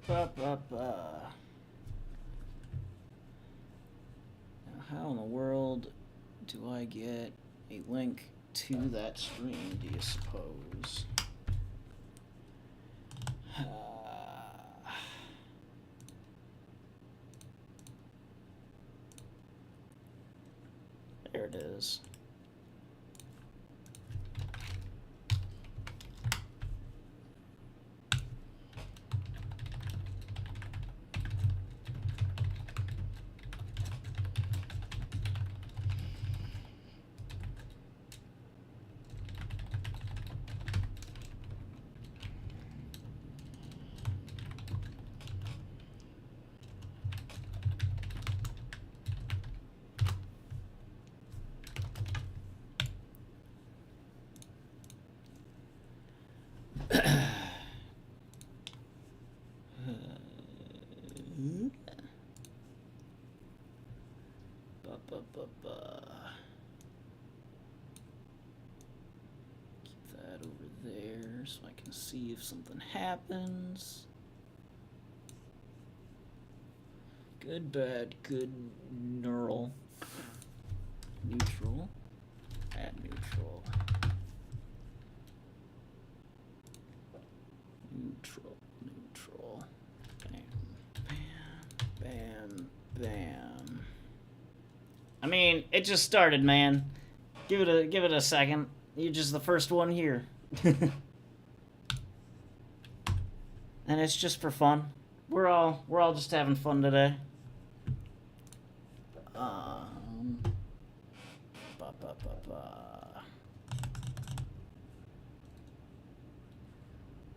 Now, how in the world do I get a link to that stream, do you suppose? There it is. Keep that over there so I can see if something happens. Good, bad, good, neural, neutral, add neutral, neutral, neutral, bam, bam, bam, bam. I mean, it just started, man. Give it a second. You're just the first one here. And it's just for fun. We're all just having fun today.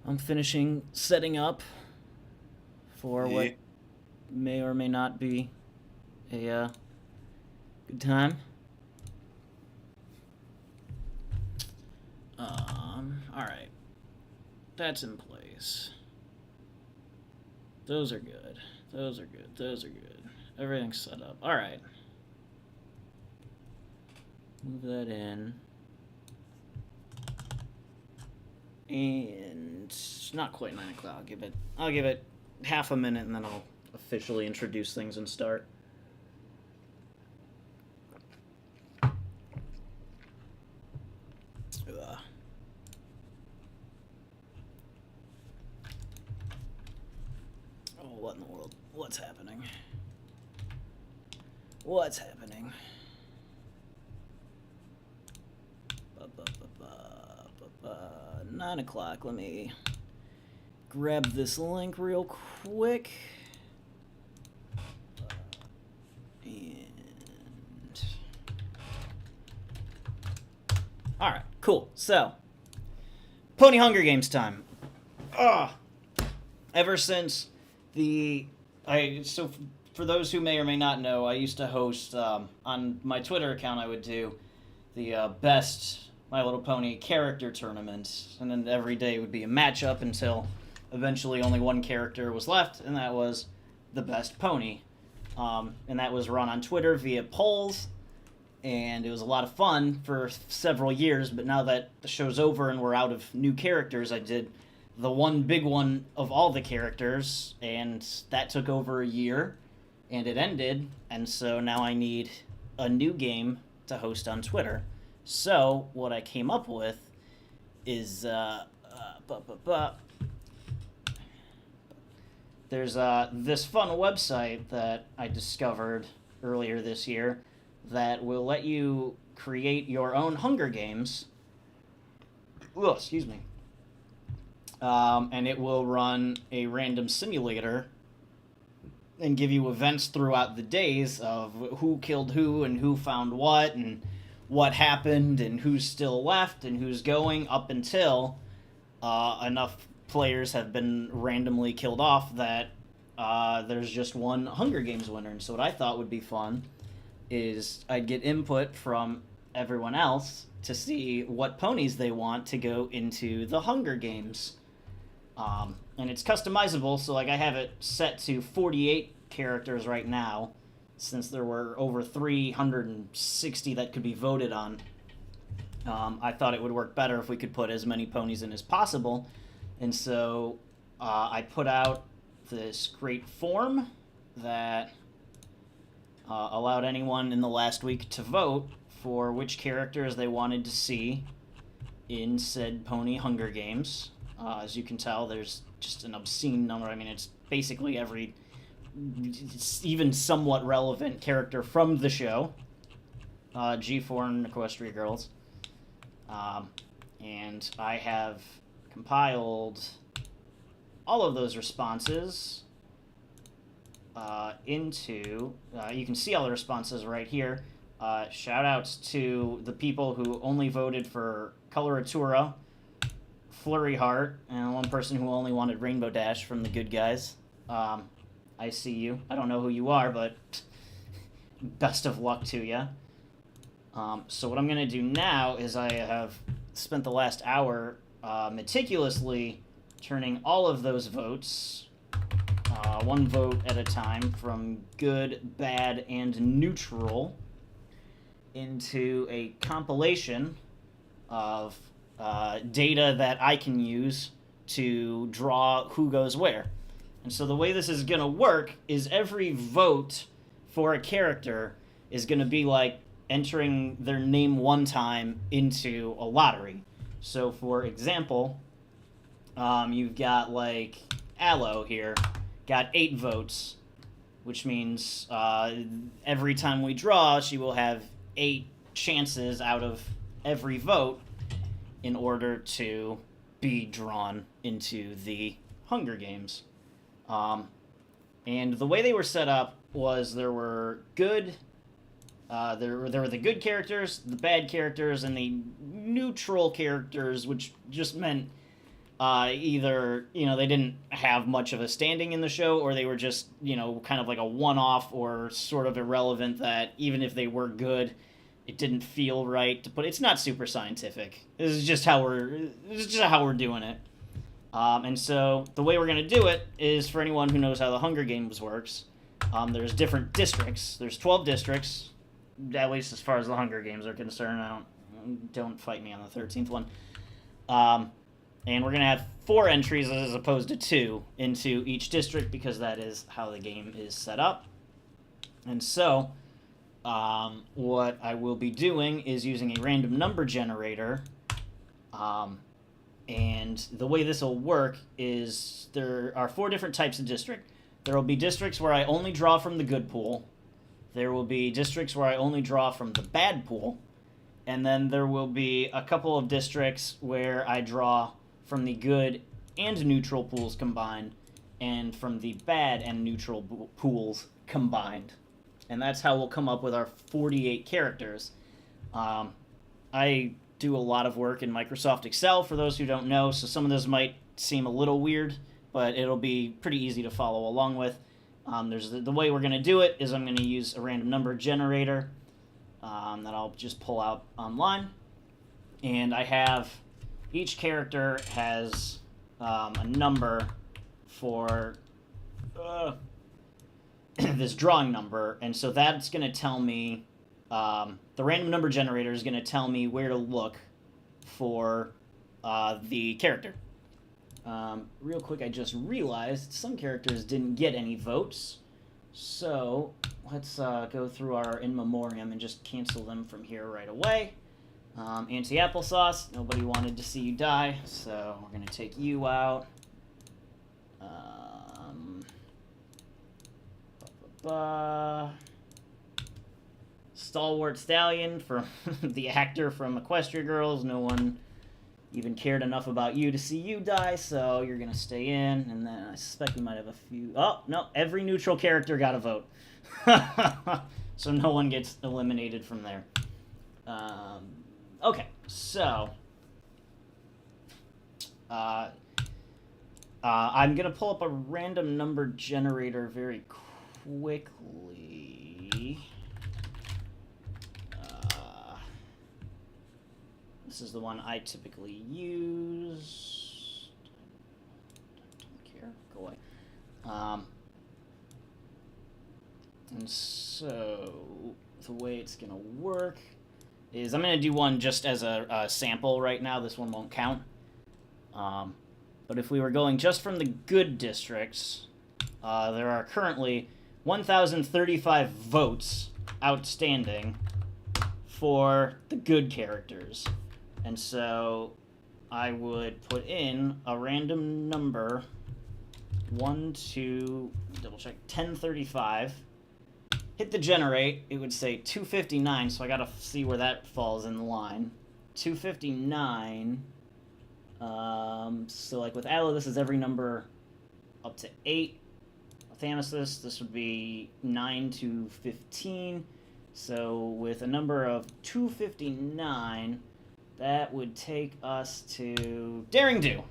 I'm finishing setting up for what may or may not be a good time. All right, that's in place. Those are good. Those are good. Those are good. Everything's set up. All right. Move that in. And it's not quite 9 o'clock. I'll give it half a minute, and then I'll officially introduce things and start. Oh, what in the world? What's happening? What's happening? 9 o'clock. Let me grab this link real quick. And all right, cool. So, Pony Hunger Games time. Ever since so for those who may or may not know, I used to host on my Twitter account. I would do the best My Little Pony character tournament, and then every day would be a matchup until eventually only one character was left, and that was the best pony. And that was run on Twitter via polls, and it was a lot of fun for several years. But now that the show's over and we're out of new characters, I did the one big one of all the characters, and that took over a year, and it ended, and so now I need a new game to host on Twitter. So what I came up with is there's this fun website that I discovered earlier this year that will let you create your own Hunger Games. Oh, excuse me. And it will run a random simulator and give you events throughout the days of who killed who and who found what and what happened and who's still left and who's going, up until enough players have been randomly killed off that there's just one Hunger Games winner. And so what I thought would be fun is I'd get input from everyone else to see what ponies they want to go into the Hunger Games. And it's customizable, so like I have it set to 48 characters right now, since there were over 360 that could be voted on. I thought it would work better if we could put as many ponies in as possible, and so I put out this great form that allowed anyone in the last week to vote for which characters they wanted to see in said Pony Hunger Games. As you can tell, there's just an obscene number. I mean, it's basically every even somewhat relevant character from the show. G4 and Equestria Girls. And I have compiled all of those responses into... you can see all the responses right here. Shout-outs to the people who only voted for Coloratura, Flurry Heart, and one person who only wanted Rainbow Dash from the good guys. I see you. I don't know who you are, but best of luck to you. So what I'm going to do now is I have spent the last hour meticulously turning all of those votes, one vote at a time, from good, bad, and neutral, into a compilation of data that I can use to draw who goes where. And so the way this is going to work is every vote for a character is going to be like entering their name one time into a lottery. So, for example, you've got, like, Aloe here, got 8 votes, which means every time we draw, she will have 8 chances out of every vote in order to be drawn into the Hunger Games. And the way they were set up was there were good... there were the good characters, the bad characters, and the neutral characters, which just meant either, they didn't have much of a standing in the show, or they were just, kind of like a one-off or sort of irrelevant that even if they were good, it didn't feel right to put. It's not super scientific. This is just how we're doing it. And so the way we're going to do it is, for anyone who knows how the Hunger Games works, there's different districts. There's 12 districts. At least as far as the Hunger Games are concerned. Don't fight me on the 13th one. And we're going to have 4 entries as opposed to 2 into each district, because that is how the game is set up. And so, what I will be doing is using a random number generator. And the way this will work is there are 4 different types of district. There will be districts where I only draw from the good pool. There will be districts where I only draw from the bad pool, and then there will be a couple of districts where I draw from the good and neutral pools combined, and from the bad and neutral pools combined. And that's how we'll come up with our 48 characters. I do a lot of work in Microsoft Excel, for those who don't know, so some of this might seem a little weird, but it'll be pretty easy to follow along with. There's the way we're going to do it is I'm going to use a random number generator that I'll just pull out online. And I have, each character has a number for this drawing number. And so that's going to tell me, the random number generator is going to tell me where to look for the character. Real quick, I just realized some characters didn't get any votes, so let's go through our in memoriam and just cancel them from here right away. Anti-applesauce, nobody wanted to see you die, so we're going to take you out. Stalwart Stallion, from the actor from Equestria Girls, no one even cared enough about you to see you die, so you're going to stay in, and then I suspect we might have a few... Oh, no, every neutral character got a vote. So no one gets eliminated from there. Okay, so... I'm going to pull up a random number generator very quickly. This is the one I typically use. Don't care. Go away. And so the way it's going to work is I'm going to do one just as a sample right now. This one won't count. But if we were going just from the good districts, there are currently 1,035 votes outstanding for the good characters. And so I would put in a random number, 1, 2, double check, 1035. Hit the generate, it would say 259, so I gotta see where that falls in the line. 259, so like with Aloe, this is every number up to 8. With Amethyst, this would be 9 to 15. So with a number of 259, that would take us to Daring Do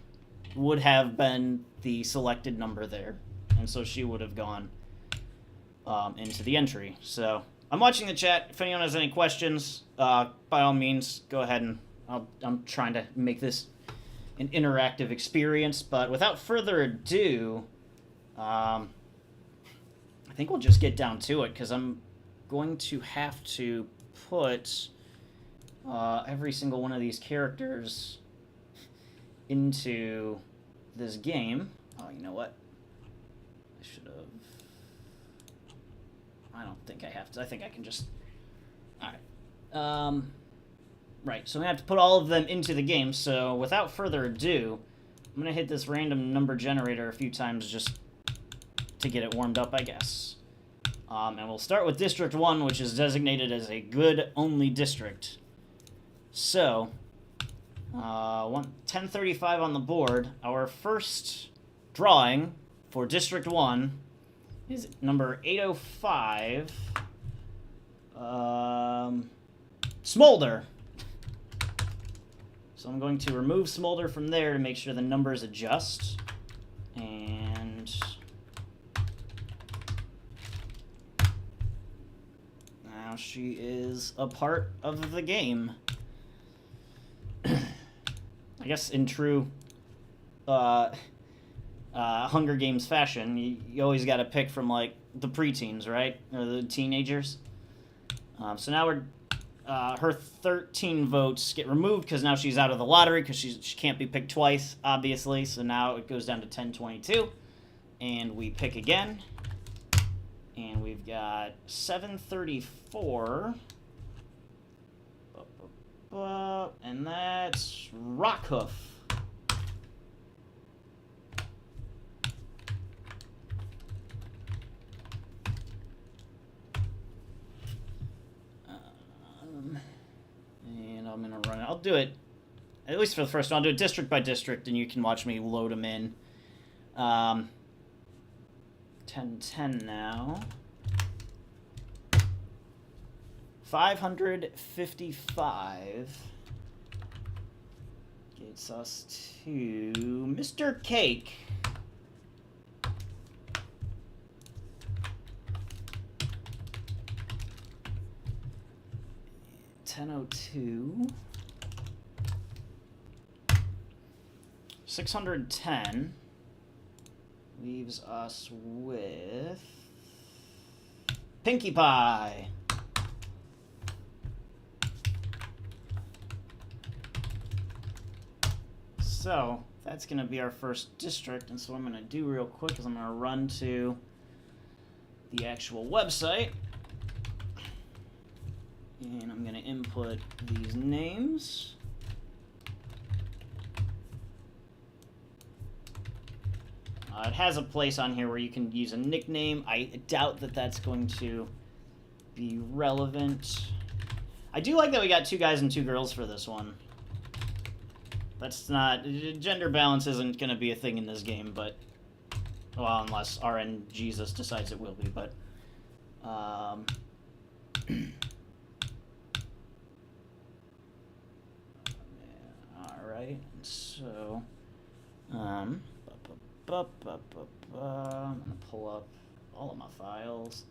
would have been the selected number there. And so she would have gone into the entry. So I'm watching the chat. If anyone has any questions, by all means, go ahead and I'm trying to make this an interactive experience. But without further ado, I think we'll just get down to it, because I'm going to have to put every single one of these characters into this game. Oh, you know what? I should have... I don't think I have to. I think I can just... Alright. Right, so we have to put all of them into the game, so without further ado, I'm going to hit this random number generator a few times just to get it warmed up, I guess. And we'll start with District 1, which is designated as a good-only district. So, 1035 on the board. Our first drawing for District 1 is number 805. Smolder. So I'm going to remove Smolder from there to make sure the numbers adjust. And... now she is a part of the game. I guess in true Hunger Games fashion, you always got to pick from, like, the preteens, right? Or the teenagers. So now we're... her 13 votes get removed because now she's out of the lottery because she can't be picked twice, obviously. So now it goes down to 1022. And we pick again. And we've got 734. And that's Rockhoof. And I'm going to run it. I'll do it, at least for the first one, I'll do it district by district, and you can watch me load them in. 1010 now. 555 gets us to Mr. Cake. $10.02. 610 leaves us with Pinkie Pie. So that's going to be our first district, and so what I'm going to do real quick is I'm going to run to the actual website, and I'm going to input these names. It has a place on here where you can use a nickname. I doubt that that's going to be relevant. I do like that we got 2 guys and 2 girls for this one. That's not... gender balance isn't going to be a thing in this game, but... well, unless RN Jesus decides it will be, but... alright, so... I'm going to pull up all of my files.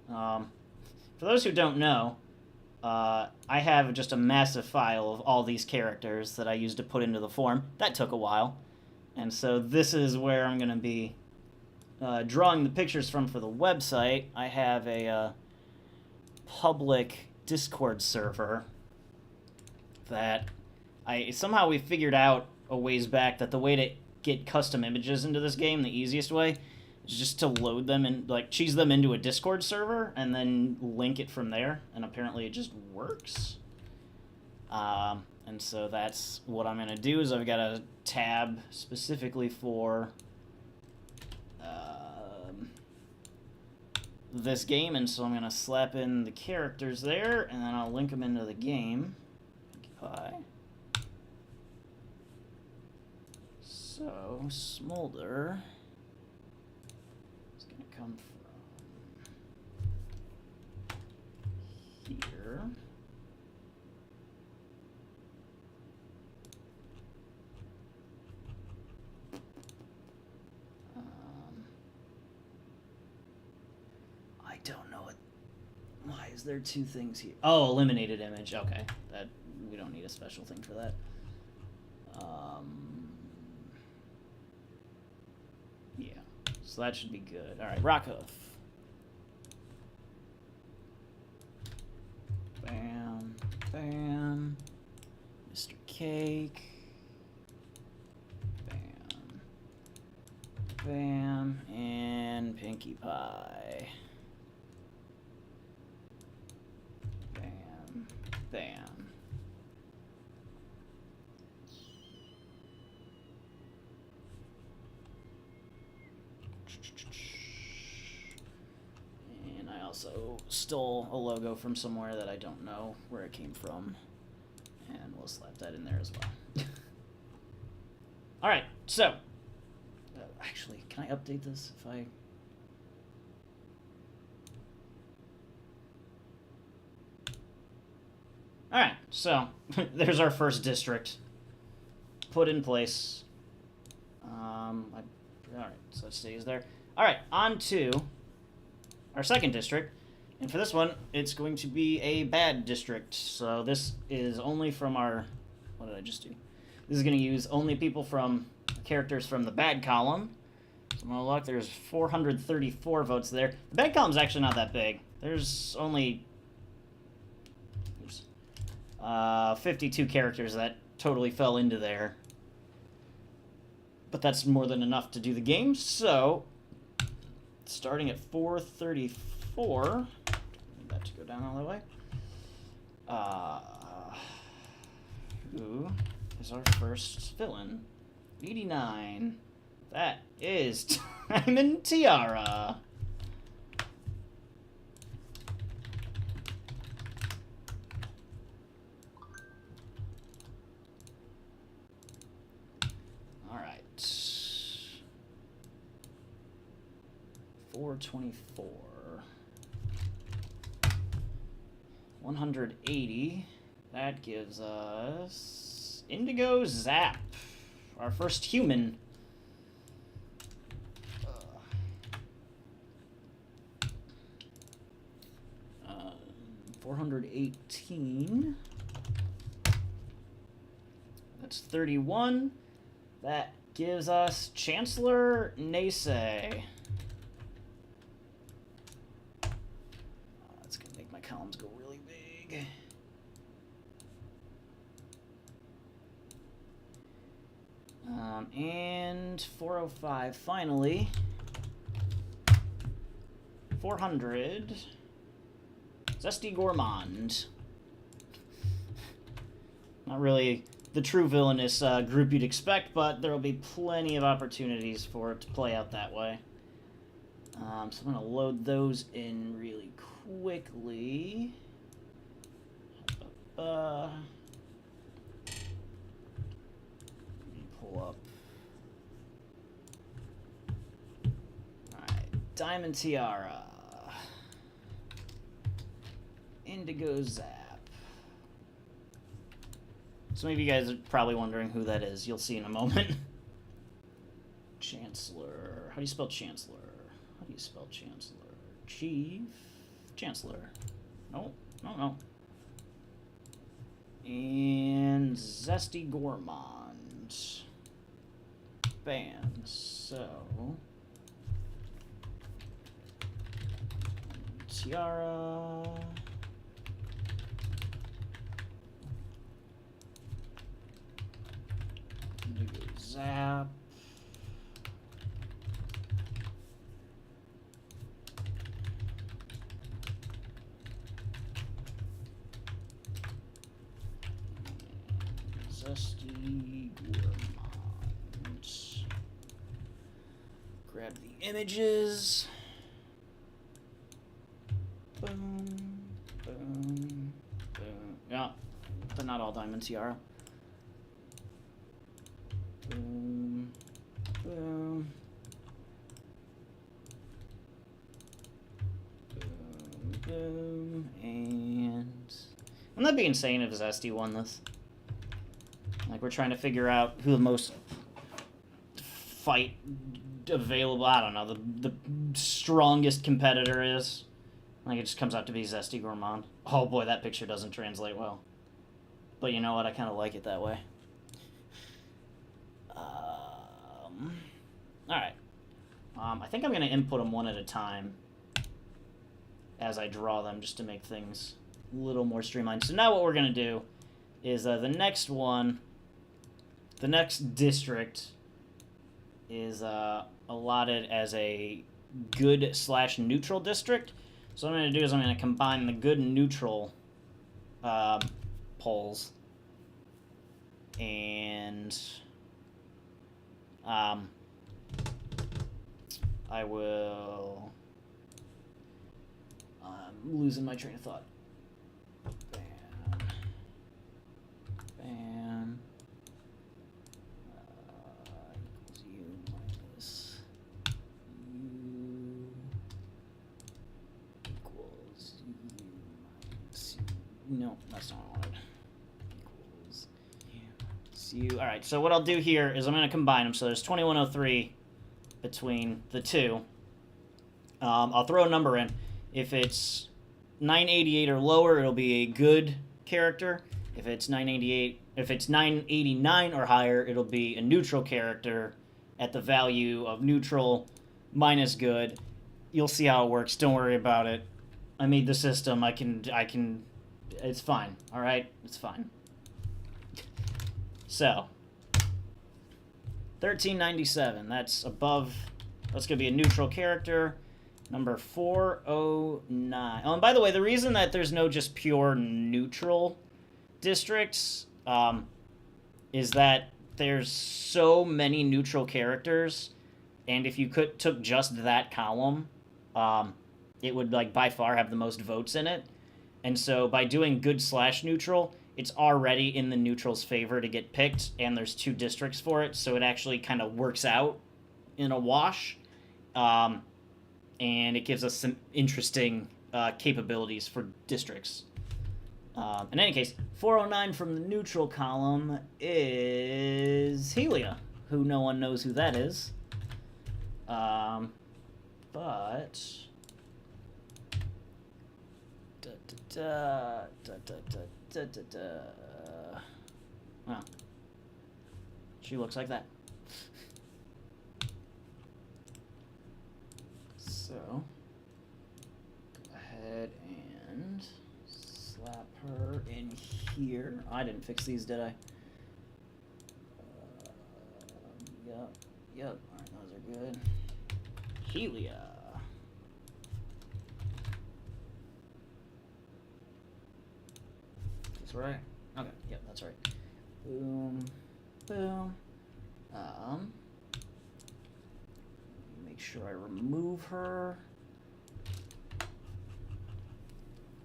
For those who don't know, I have just a massive file of all these characters that I used to put into the form. That took a while. And so this is where I'm going to be drawing the pictures from for the website. I have a public Discord server that somehow we figured out a ways back that the way to get custom images into this game, the easiest way, just to load them and like cheese them into a Discord server and then link it from there, and apparently it just works. And so that's what I'm gonna do. Is I've got a tab specifically for this game, and so I'm gonna slap in the characters there, and then I'll link them into the game. Occupy. So Smolder is gonna come from here. I don't know what. Why is there two things here? Oh, eliminated image. Okay, that we don't need a special thing for that. Yeah, so that should be good. All right, Rockhoof. Bam, bam. Mr. Cake. Bam, bam, and Pinkie Pie. Bam, bam. And I also stole a logo from somewhere that I don't know where it came from, and we'll slap that in there as well. All right, so actually, can I update this if I? All right, so there's our first district put in place. All right, so it stays there. All right, on to our second district, and for this one, it's going to be a bad district. So this is only from our. What did I just do? This is going to use only people from characters from the bad column. So I'm gonna look. There's 434 votes there. The bad column's actually not that big. There's only 52 characters that totally fell into there. But that's more than enough to do the game. So starting at 434, need that to go down all the way. Who is our first villain? 89. That is Diamond Tiara. All right. 424. 180. That gives us Indigo Zap, our first human. 418. That's 31. That gives us Chancellor Naysay. That's going to make my columns go really big. And 405, finally. 400. Zesty Gourmand. Not really the true villainous group you'd expect, but there will be plenty of opportunities for it to play out that way. So I'm going to load those in really quickly. Let me pull up. Alright, Diamond Tiara. Indigo Zap. Some of you guys are probably wondering who that is. You'll see in a moment. Chancellor. How do you spell Chancellor? How do you spell Chancellor? Chief? Chancellor. No, no, no. And Zesty Gourmand. Bam. So. Tiara. Zap. Zesty Gourmand. Grab the images. Boom, boom, boom. Yeah, but not all diamond tiara. Boom, boom. Boom, boom, and... Wouldn't that be insane if Zesty won this? Like, we're trying to figure out who the most fight available, I don't know, the strongest competitor is. Like, it just comes out to be Zesty Gourmand. Oh boy, that picture doesn't translate well. But you know what, I kind of like it that way. Alright. I think I'm going to input them one at a time as I draw them, just to make things a little more streamlined. So now what we're going to do is the next one, the next district is allotted as a good/neutral district. So what I'm going to do is I'm going to combine the good and neutral polls, and I will... I'm losing my train of thought. Bam. Bam. Equals U minus U equals U minus U. No, that's not what I wanted. Equals U minus U. Alright, so what I'll do here is I'm going to combine them. So there's 2103 between the two. I'll throw a number in. If it's 988 or lower, it'll be a good character. If it's 989 or higher, it'll be a neutral character at the value of neutral minus good. You'll see how it works. Don't worry about it. I made the system. I can. It's fine. All right, it's fine. So 1397. That's above. That's gonna be a neutral character. Number 409. Oh, and by the way, the reason that there's no just pure neutral districts is that there's so many neutral characters, and if you took just that column, it would, like, by far have the most votes in it. And so by doing good/neutral, it's already in the neutral's favor to get picked, and there's 2 districts for it, so it actually kind of works out in a wash. And it gives us some interesting capabilities for districts. In any case, 409 from the neutral column is Helia, who no one knows who that is. But... Well, she looks like that. So, go ahead and slap her in here. I didn't fix these, did I? Yep. Alright, those are good. Helia. That's right. Okay, yep, that's right. Boom. Boom. Make sure I remove her.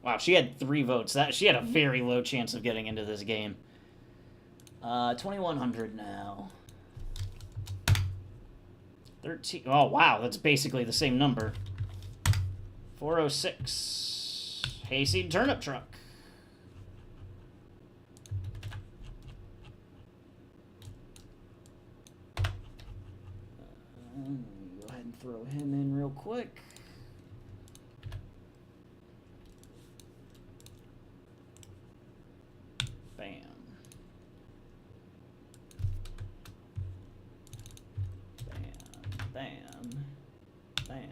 Wow, she had 3 votes. She had a very low chance of getting into this game. 2100 now. 13. Oh, wow, that's basically the same number. 406. Hayseed turnip truck. Go ahead and throw him in real quick. Bam. Bam. Bam. Bam.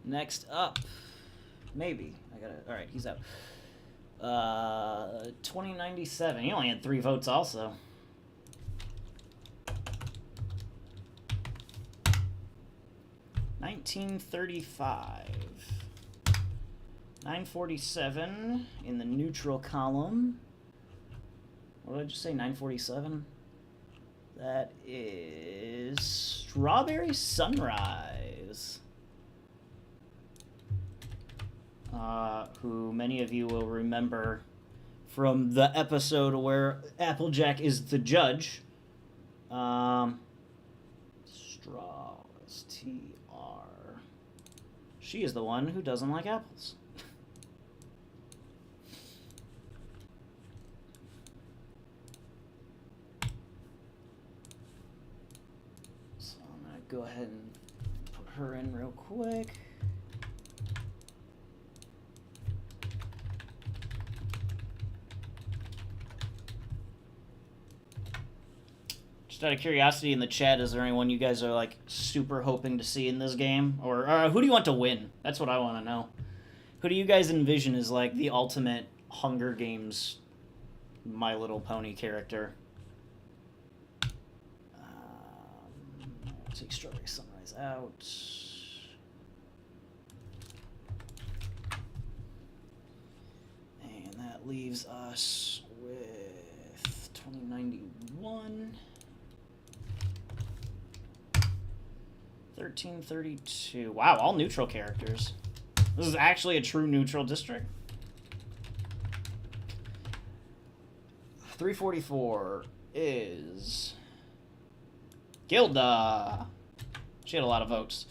Next up, maybe. Alright, he's out. 2097. He only had 3 votes also. 1335. 947 in the neutral column. What did I just say? 947? That is Strawberry Sunrise. Who many of you will remember from the episode where Applejack is the judge. Straw, S-T-R. She is the one who doesn't like apples. So I'm going to go ahead and put her in real quick. Just out of curiosity in the chat, is there anyone you guys are like super hoping to see in this game? Or who do you want to win? That's what I want to know. Who do you guys envision as like the ultimate Hunger Games My Little Pony character? Take Strawberry Sunrise out. And that leaves us with 2091. 1332. Wow, all neutral characters. This is actually a true neutral district. 344 is Gilda. She had a lot of votes.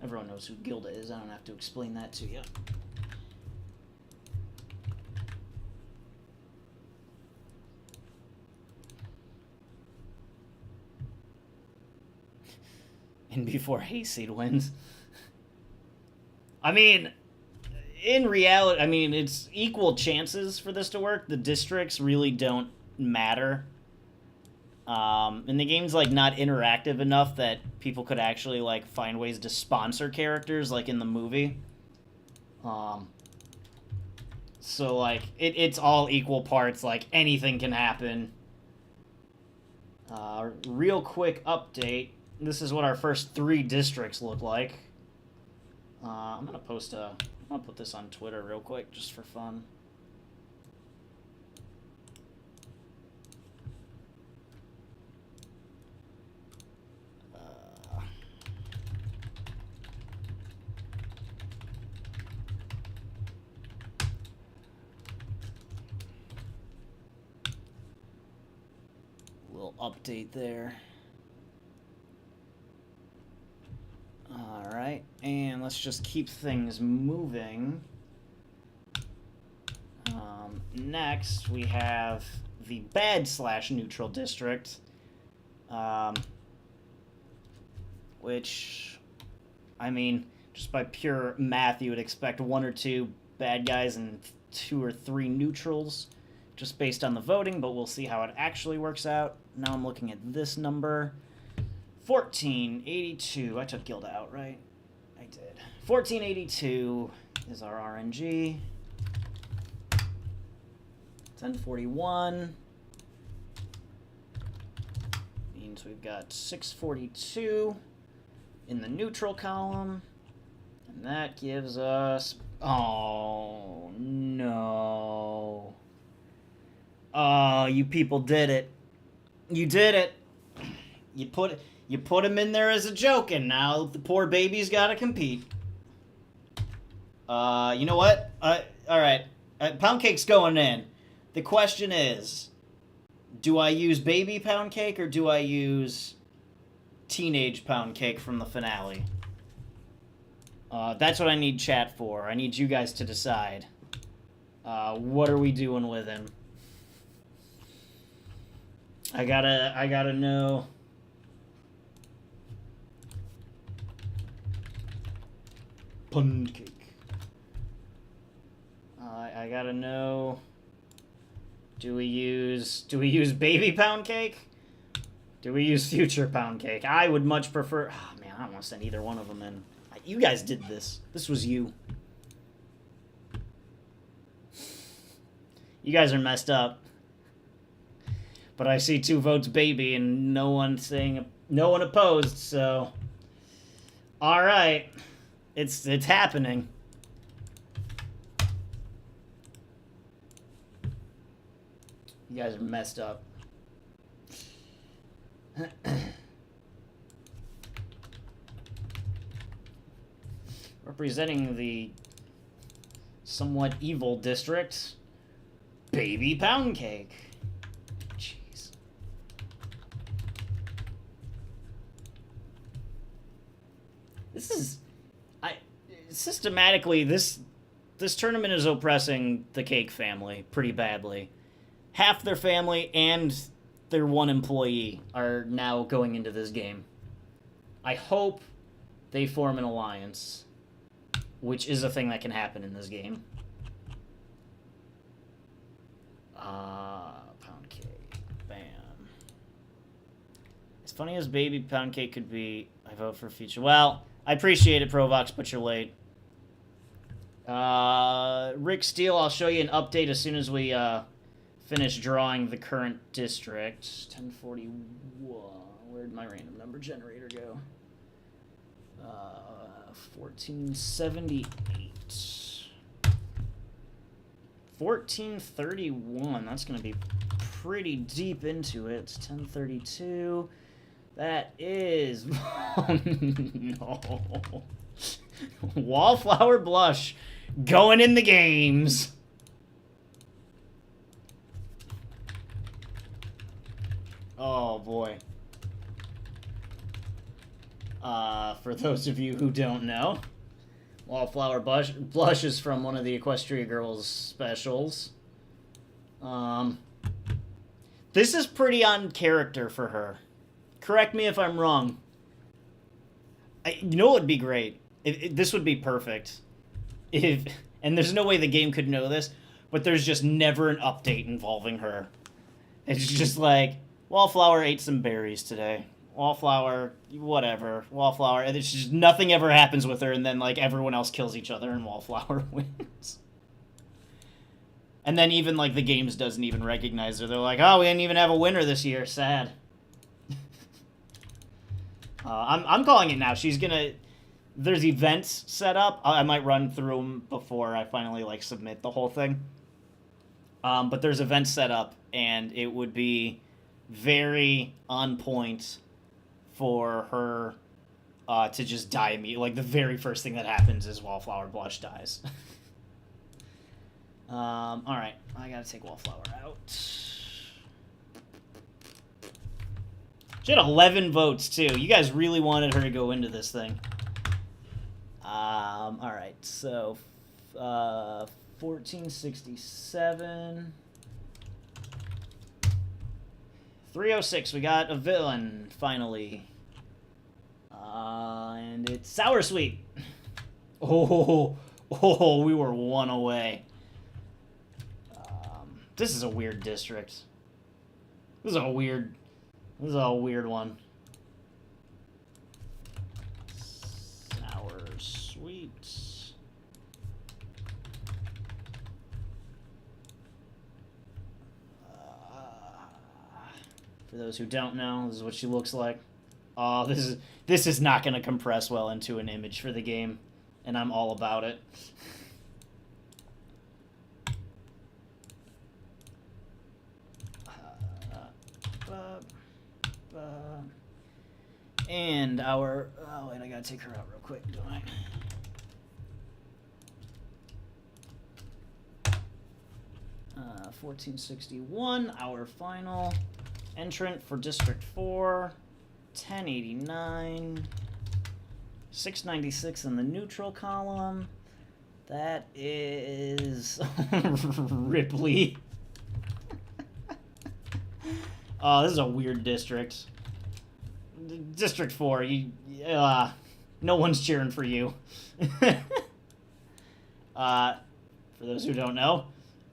Everyone knows who Gilda is. I don't have to explain that to you. And before Hayseed wins. I mean, in reality, I mean, it's equal chances for this to work. The districts really don't matter. And the game's, like, not interactive enough that people could actually, like, find ways to sponsor characters, like in the movie. So, like, it's all equal parts. Like, anything can happen. Real quick update. This is what our first 3 districts look like. I'm gonna put this on Twitter real quick, just for fun. Little update there. Alright, and let's just keep things moving. Next, we have the bad/neutral district, which, I mean, just by pure math, you would expect 1 or 2 bad guys and 2 or 3 neutrals, just based on the voting, but we'll see how it actually works out. Now I'm looking at this number. 1482. I took Gilda out, right? I did. 1482 is our RNG. 1041 means we've got 642 in the neutral column. And that gives us... Oh, no. Oh, you people did it. You did it. You put him in there as a joke, and now the poor baby's got to compete. You know what? All right. Pound cake's going in. The question is, do I use baby pound cake or do I use teenage pound cake from the finale? That's what I need chat for. I need you guys to decide. What are we doing with him? I gotta know. Pound cake. I gotta know. Do we use baby pound cake? Do we use future pound cake? I would much prefer. Oh man, I don't want to send either one of them in. You guys did this. This was you. You guys are messed up. But I see 2 votes baby and no one opposed, so all right. It's happening. You guys are messed up. Representing the somewhat evil district, Baby Pound Cake. Jeez. This is... systematically, this tournament is oppressing the Cake family pretty badly. Half their family and their one employee are now going into this game. I hope they form an alliance, which is a thing that can happen in this game. Pound cake. Bam. As funny as Baby Pound Cake could be, I vote for future. Well, I appreciate it, Provox, but you're late. Rick Steele, I'll show you an update as soon as we finish drawing the current district. 1041. Where'd my random number generator go? 1478. 1431. That's going to be pretty deep into it. It's 1032. That is... Oh, no. Wallflower Blush going in the games. Oh, boy. For those of you who don't know, Wallflower Blush is from one of the Equestria Girls specials. This is pretty on character for her. Correct me if I'm wrong. You know what would be great? This would be perfect. And there's no way the game could know this, but there's just never an update involving her. It's just like, Wallflower ate some berries today. Wallflower, whatever. Wallflower, and it's just nothing ever happens with her, and then like everyone else kills each other, and Wallflower wins. And then even like the games doesn't even recognize her. They're like, oh, we didn't even have a winner this year. Sad. I'm calling it now. She's gonna. There's events set up. I might run through them before I finally like submit the whole thing. But there's events set up, and it would be very on point for her to just die immediately. Like the very first thing that happens is Wallflower Blush dies. All right, I gotta take Wallflower out. She had 11 votes too. You guys really wanted her to go into this thing. All right, so 1467. 306, we got a villain, finally. And it's Sour Sweet. Oh, we were one away. This is a weird district. This is a weird one. Sour Sweet. For those who don't know, this is what she looks like. Oh, this is not going to compress well into an image for the game, and I'm all about it. And our... Oh, wait, I gotta take her out real quick, don't I? 1461, our final entrant for District 4. 1089. 696 in the neutral column. That is... Ripley. Oh, this is a weird district. District 4, no one's cheering for you. For those who don't know,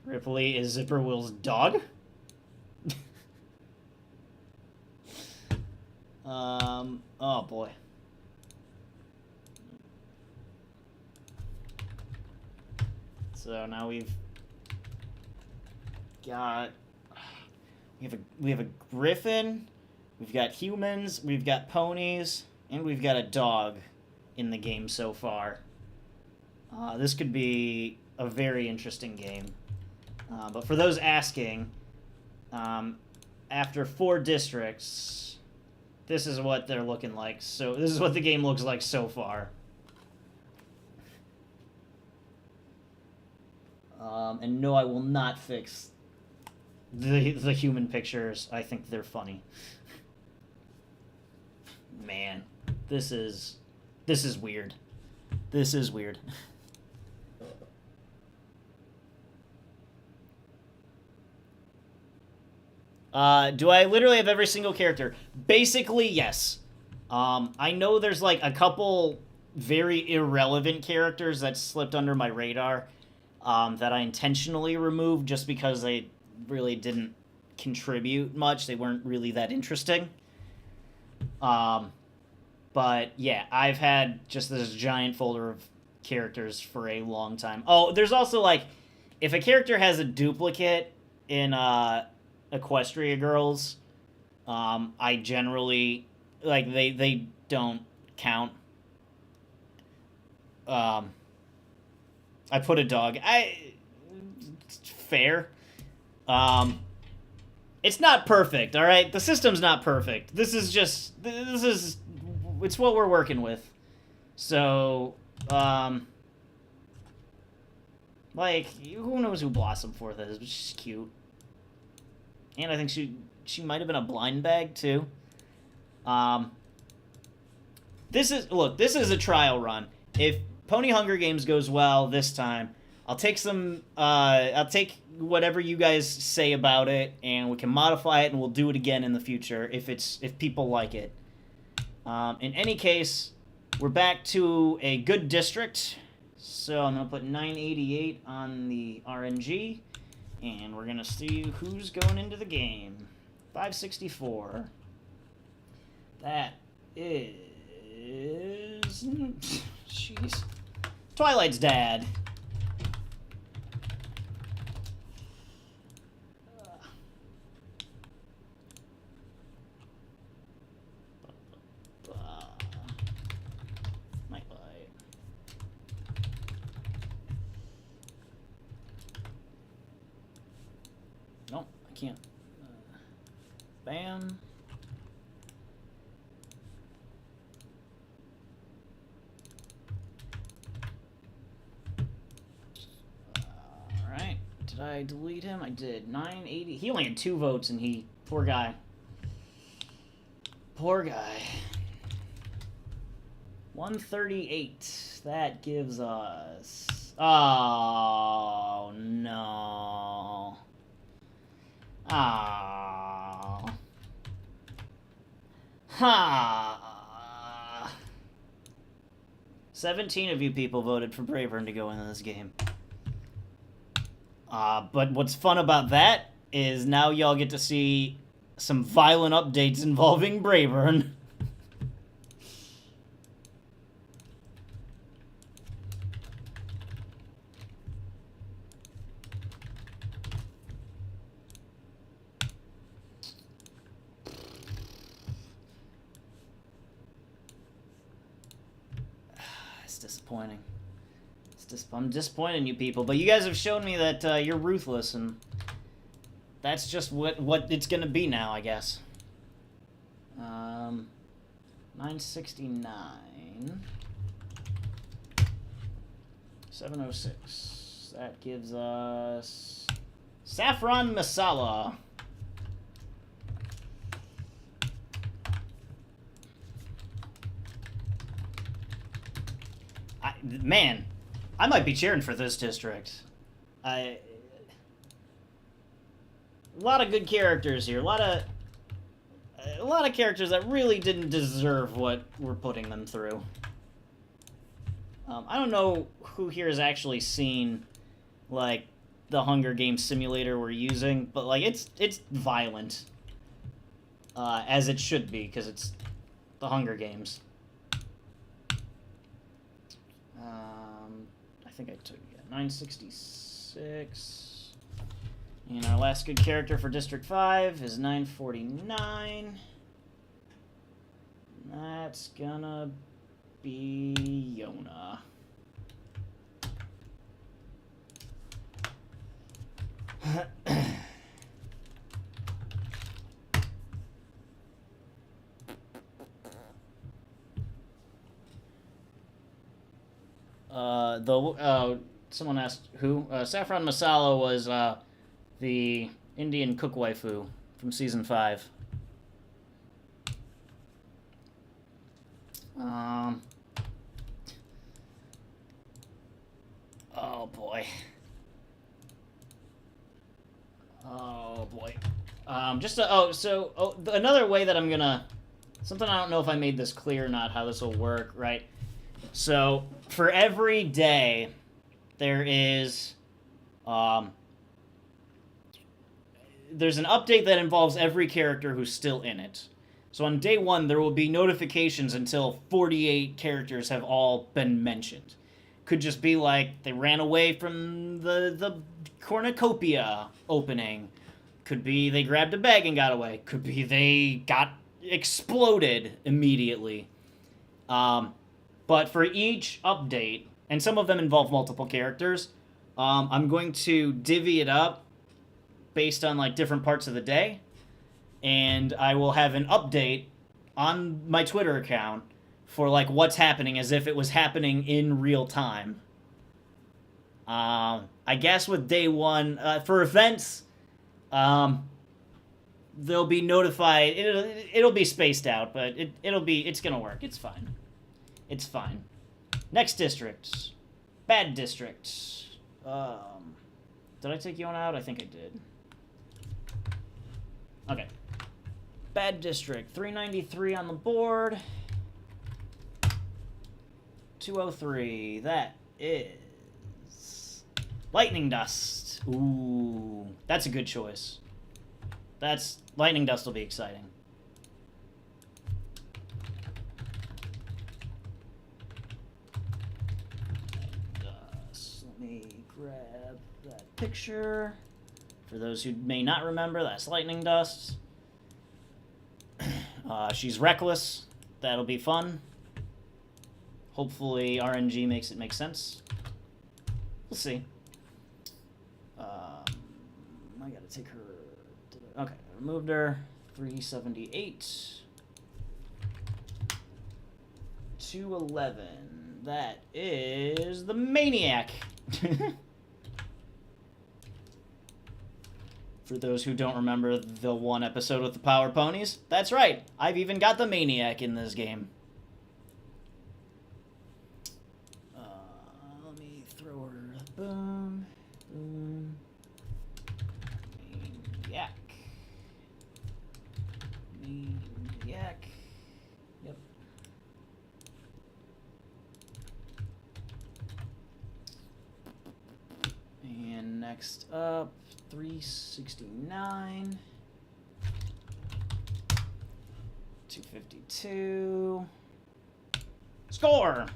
Ripley is Zipper Will's dog. Oh boy. So now we've got... We have a griffin, we've got humans, we've got ponies, and we've got a dog in the game so far. This could be a very interesting game. But for those asking, after 4 districts, this is what they're looking like. So this is what the game looks like so far. And no, I will not fix the human pictures. I think they're funny. Man, this is weird. This is weird. Do I literally have every single character? Basically, yes. I know there's like a couple very irrelevant characters that slipped under my radar that I intentionally removed just because they really didn't contribute much. They weren't really that interesting. But yeah, I've had just this giant folder of characters for a long time. Oh, there's also like, if a character has a duplicate in Equestria Girls, I generally, like, they don't count. I put a dog. It's fair. It's not perfect, alright? The system's not perfect. It's what we're working with. So, like, who knows who Blossom Forth is, but she's cute. And I think she might have been a blind bag, too. This is a trial run. If Pony Hunger Games goes well this time, I'll take whatever you guys say about it, and we can modify it, and we'll do it again in the future if people like it. In any case, we're back to a good district, so I'm gonna put 988 on the RNG, and we're gonna see who's going into the game. 564. That is... Jeez. Twilight's dad. Might buy. No, I can't. Bam. Alright. Did I delete him? I did. 980. He only had 2 votes, and he... Poor guy. Poor guy. 138. That gives us... Oh, no. Oh. Ha. 17 of you people voted for Bravern to go into this game. But what's fun about that is now y'all get to see some violent updates involving Bravern. It's disappointing. I'm disappointed in you people, but you guys have shown me that you're ruthless, and that's just what it's gonna be now, I guess. 969. 706. That gives us Saffron Masala. Man, I might be cheering for this district. A lot of good characters here. A lot of characters that really didn't deserve what we're putting them through. I don't know who here has actually seen, like, the Hunger Games simulator we're using, but, like, it's violent. As it should be, because it's the Hunger Games. I think I took 966. And our last good character for District 5 is 949. That's gonna be Yona. Someone asked who? Saffron Masala was the Indian cook waifu from season 5. Oh boy. Oh boy. Another way that I'm gonna, something I don't know if I made this clear or not, how this will work, right? So for every day, there is, there's an update that involves every character who's still in it. So on day 1, there will be notifications until 48 characters have all been mentioned. Could just be like they ran away from the cornucopia opening. Could be they grabbed a bag and got away. Could be they got exploded immediately. But for each update, and some of them involve multiple characters, I'm going to divvy it up based on like different parts of the day, and I will have an update on my Twitter account for like what's happening as if it was happening in real time. I guess with day 1 for events, they'll be notified. It'll be spaced out, but it's gonna work. It's fine. It's fine. Next district, bad district. Did I take Yona out? I think I did. Okay. Bad district, 393 on the board. 203. That is Lightning Dust. Ooh, that's a good choice. Lightning Dust will be exciting. Let me grab that picture. For those who may not remember, that's Lightning Dust. She's reckless. That'll be fun. Hopefully RNG makes it make sense. We'll see. I gotta take her. Okay, I removed her. 378. 211. That is the Maniac. For those who don't remember the one episode with the Power Ponies, that's right. I've even got the Maniac in this game. Let me throw her. Boom. Boom. Maniac. Maniac. Yep. And next up, 369. 252. Score!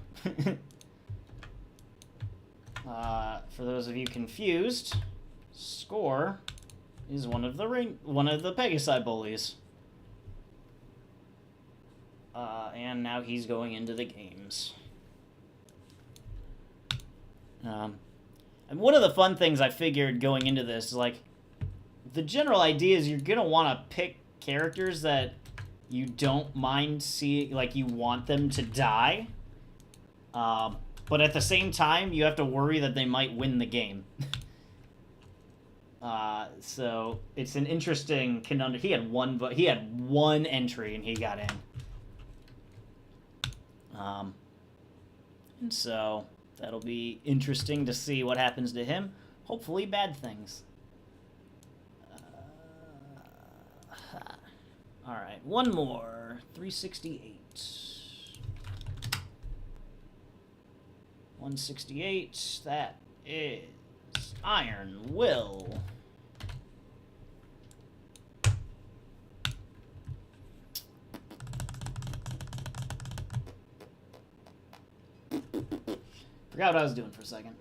For those of you confused, Score is one of the Pegasi bullies. And now he's going into the games. And one of the fun things I figured going into this is, like, the general idea is you're going to want to pick characters that you don't mind seeing, like, you want them to die. But at the same time, you have to worry that they might win the game. So it's an interesting conundrum. He had one entry and he got in. And so that'll be interesting to see what happens to him. Hopefully bad things. Alright, one more. 368. 168. That is Iron Will. Forgot what I was doing for a second.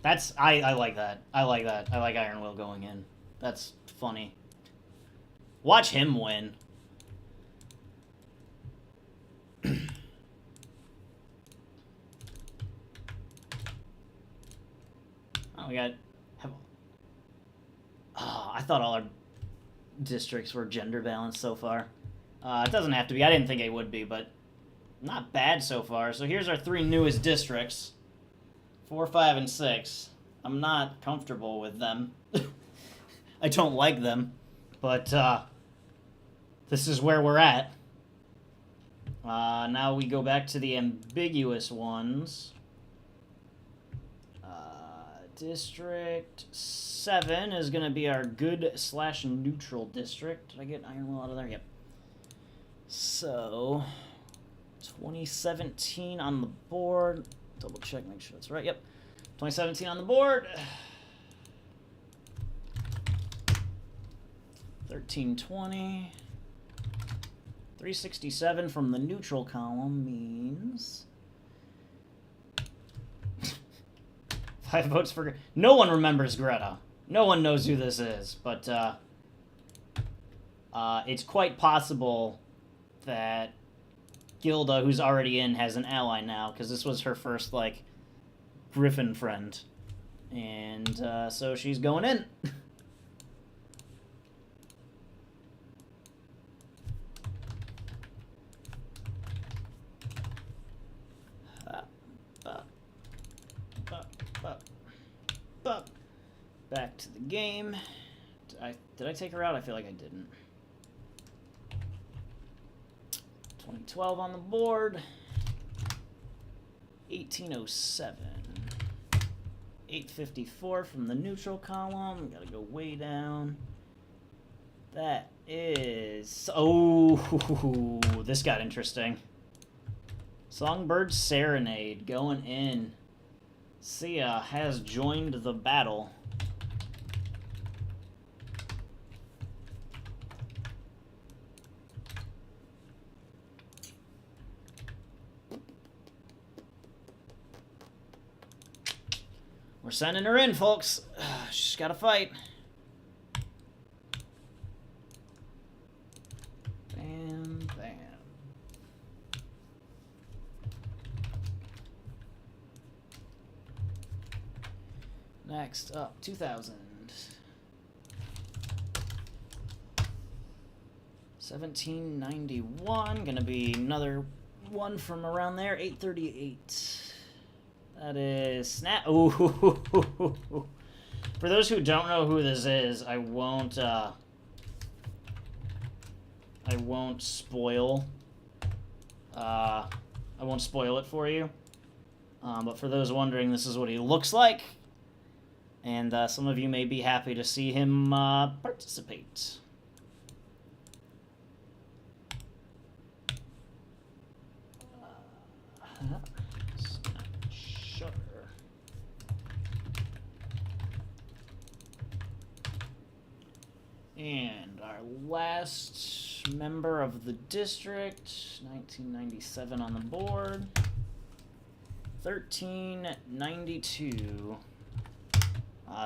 I like that. I like that. I like Iron Will going in. That's funny. Watch him win. Oh, we got... Oh, I thought all our districts were gender balanced so far. It doesn't have to be. I didn't think it would be, but not bad so far. So here's our 3 newest districts. 4, 5, and 6. I'm not comfortable with them. I don't like them. But this is where we're at. Now we go back to the ambiguous ones. District 7 is going to be our good/neutral district. Did I get Iron Will out of there? Yep. So, 2017 on the board. Double check, make sure that's right. Yep. 2017 on the board. 1320. 367 from the neutral column means 5 votes for... No one remembers Greta. No one knows who this is, but it's quite possible that Gilda, who's already in, has an ally now, because this was her first, like, Griffin friend. And so she's going in. Back to the game. Did I take her out? I feel like I didn't. 2012 on the board. 1807. 854 from the neutral column. Gotta go way down. That is... Oh, this got interesting. Songbird Serenade going in. Sia has joined the battle. We're sending her in, folks. She's got to fight. Bam, bam. Next up, 2000. 1791. Gonna be another one from around there. 838. That is Snap. Ooh. For those who don't know who this is, I won't spoil. I won't spoil it for you. But for those wondering, this is what he looks like, and some of you may be happy to see him participate. And our last member of the district, 1997 on the board, 1392.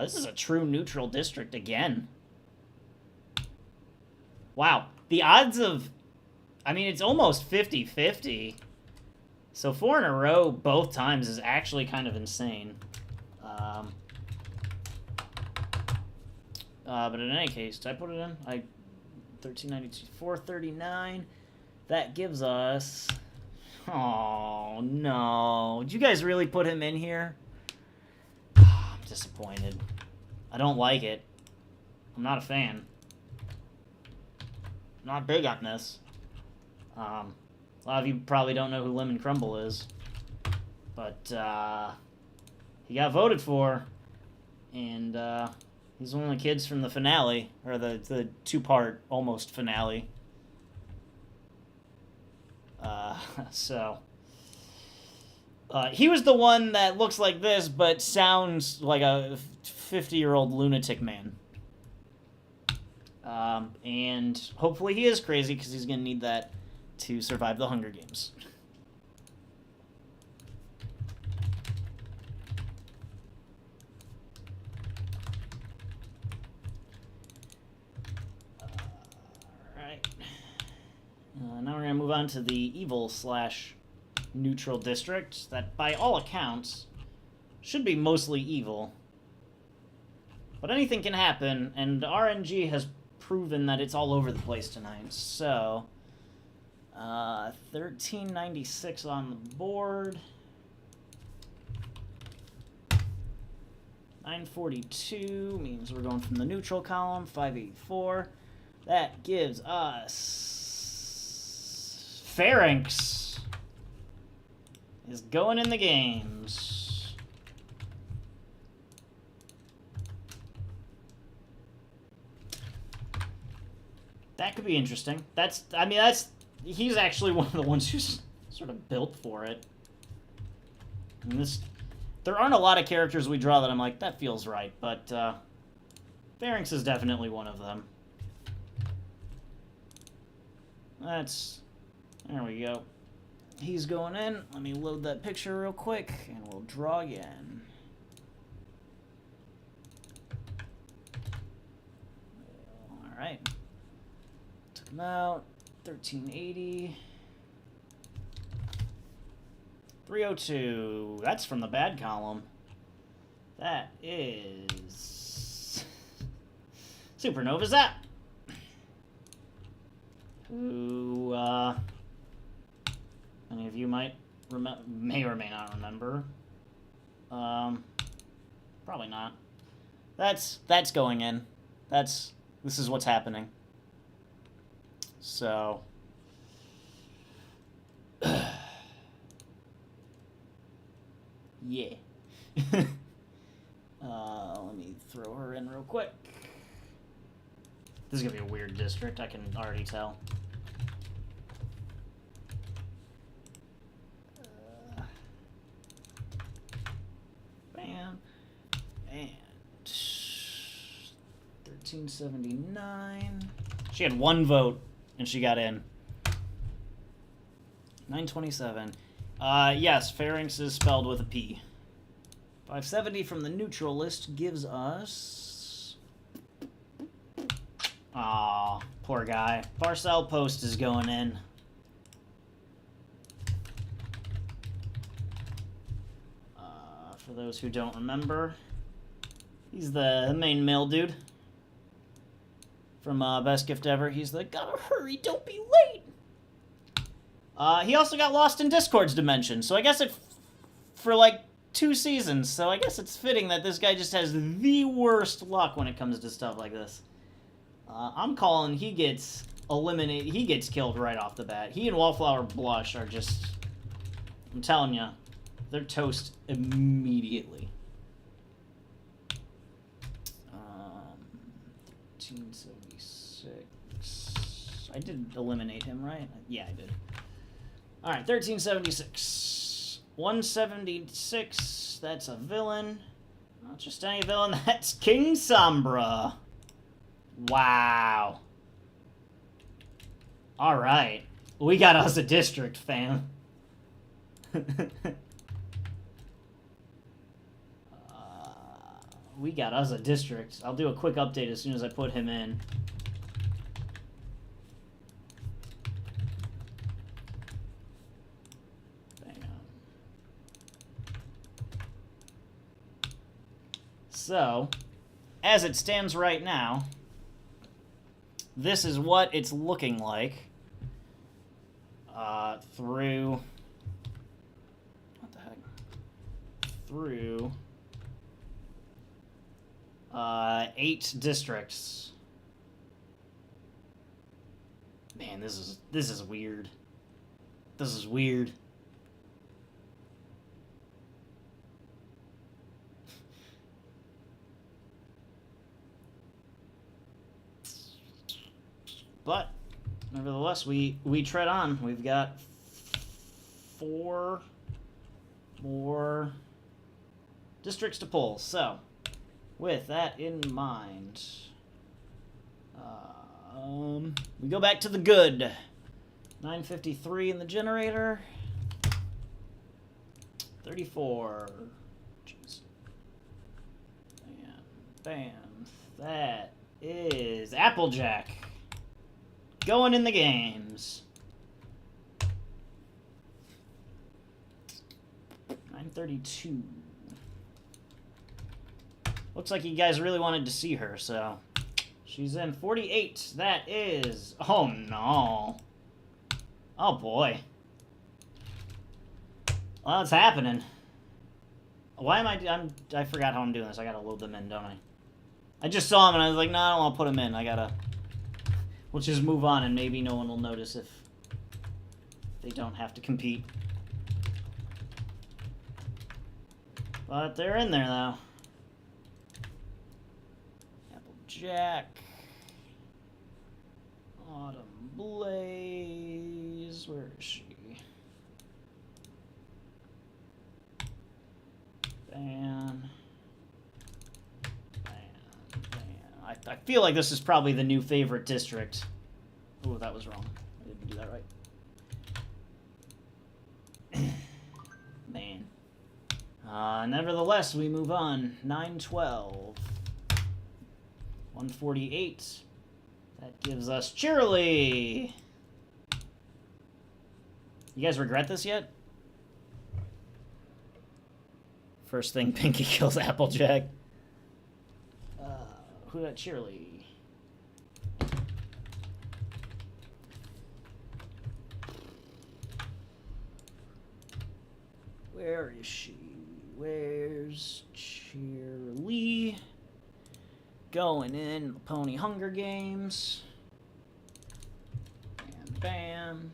This is a true neutral district again. Wow. The odds of... I mean, it's almost 50-50. So 4 in a row both times is actually kind of insane. But in any case, did I put it in? 1392, 439. That gives us... Oh, no. Did you guys really put him in here? I'm disappointed. I don't like it. I'm not a fan. I'm not big on this. A lot of you probably don't know who Lemon Crumble is. But, he got voted for. And, he's one of the kids from the finale, or the two-part almost finale. He was the one that looks like this, but sounds like a 50-year-old lunatic man. And hopefully he is crazy, because he's going to need that to survive the Hunger Games. move on to the evil/neutral district that, by all accounts, should be mostly evil. But anything can happen, and RNG has proven that it's all over the place tonight. So, 1396 on the board. 942 means we're going from the neutral column. 584. That gives us Pharynx is going in the games. That could be interesting. He's actually one of the ones who's sort of built for it. And there aren't a lot of characters we draw that I'm like, that feels right, but Pharynx is definitely one of them. There we go. He's going in. Let me load that picture real quick, and we'll draw again. Alright. Took him out. 1380. 302. That's from the bad column. That is Supernova Zap. Who, many of you may or may not remember. Probably not. That's going in. This is what's happening. So, yeah. Let me throw her in real quick. This is gonna be a weird district, I can already tell. Bam. And 1379. She had one vote, and she got in. 927. Yes, Pharynx is spelled with a P. 570 from the neutral list gives us... Aw, poor guy. Parcel Post is going in. For those who don't remember, he's the main male dude from Best Gift Ever. He's the, gotta hurry, don't be late! He also got lost in Discord's dimension, so I guess for like 2 seasons, so I guess it's fitting that this guy just has the worst luck when it comes to stuff like this. I'm calling he gets eliminated, he gets killed right off the bat. He and Wallflower Blush are just, I'm telling you, they're toast immediately. 1376. I did eliminate him, right? Yeah, I did. Alright, 1376. 176, that's a villain. Not just any villain, that's King Sombra. Wow. Alright. We got us a district, fam. We got us a district. I'll do a quick update as soon as I put him in. So, as it stands right now, this is what it's looking like through... What the heck? Through 8 districts. Man, this is weird. This is weird. But, nevertheless, we tread on. We've got 4 more districts to pull. So, with that in mind, we go back to the good. 953 in the generator. 34. Jeez. Bam. That is Applejack. Going in the games. 132. Looks like you guys really wanted to see her, so she's in 48. That is... Oh, no. Oh, boy. Well, it's happening. Why am I forgot how I'm doing this. I gotta load them in, don't I? I just saw them and I was like, no, I don't want to put them in. I gotta... We'll just move on and maybe no one will notice if they don't have to compete. But they're in there, though. Applejack. Autumn Blaze. Where is she? Ban. I feel like this is probably the new favorite district. Oh, that was wrong. I didn't do that right. Man. Nevertheless, we move on. 912. 148. That gives us Cheerily. You guys regret this yet? First thing, Pinky kills Applejack. Who got Cheerily? Where is she? Where's Cheerily? Going in the Pony Hunger Games. Bam, bam.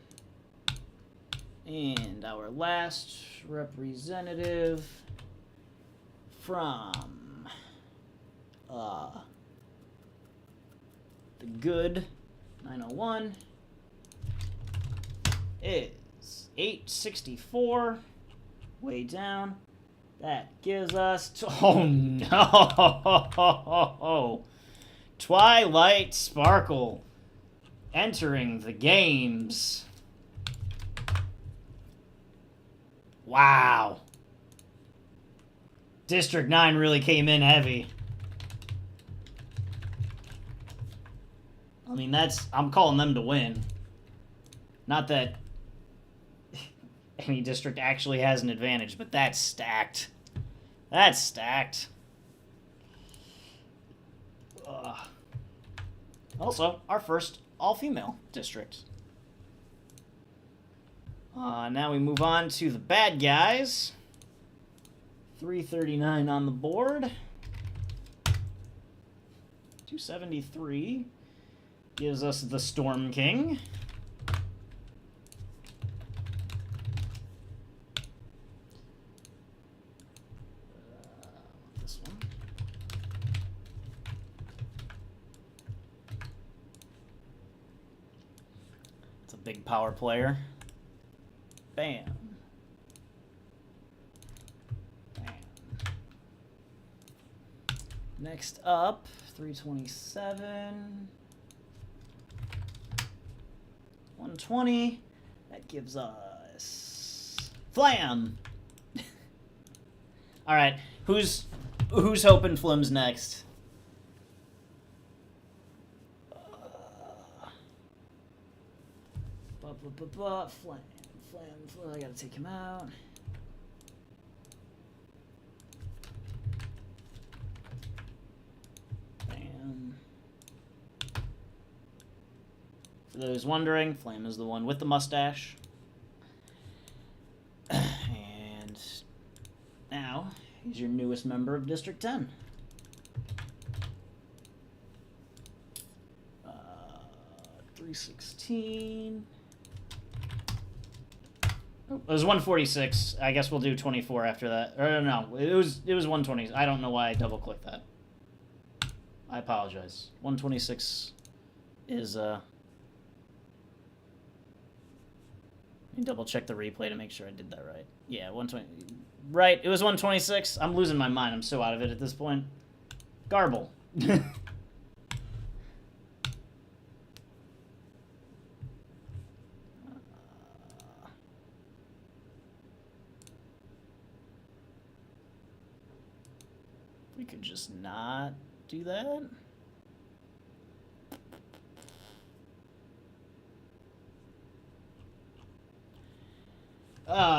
And our last representative from the good 901 is 864. Way down. That gives us... Oh, no! Twilight Sparkle entering the games. Wow. District 9 really came in heavy. I mean, I'm calling them to win. Not that any district actually has an advantage, but that's stacked. That's stacked. Also, our first all-female district. Now we move on to the bad guys. 339 on the board. 273 gives us the Storm King. This one. It's a big power player. Bam. Bam. Next up, 327. 120. That gives us Flam. All right, who's hoping Flim's next? Flam. I gotta take him out. Bam. For those wondering, Flam is the one with the mustache. And now, he's your newest member of District 10. 316. Oh, it was 146. I guess we'll do 24 after that. Or no, it was 120. I don't know why I double clicked that. I apologize. 126 is Let me double check the replay to make sure I did that right. Yeah, 120. Right, it was 126. I'm losing my mind. I'm so out of it at this point. Garble. We could just not do that.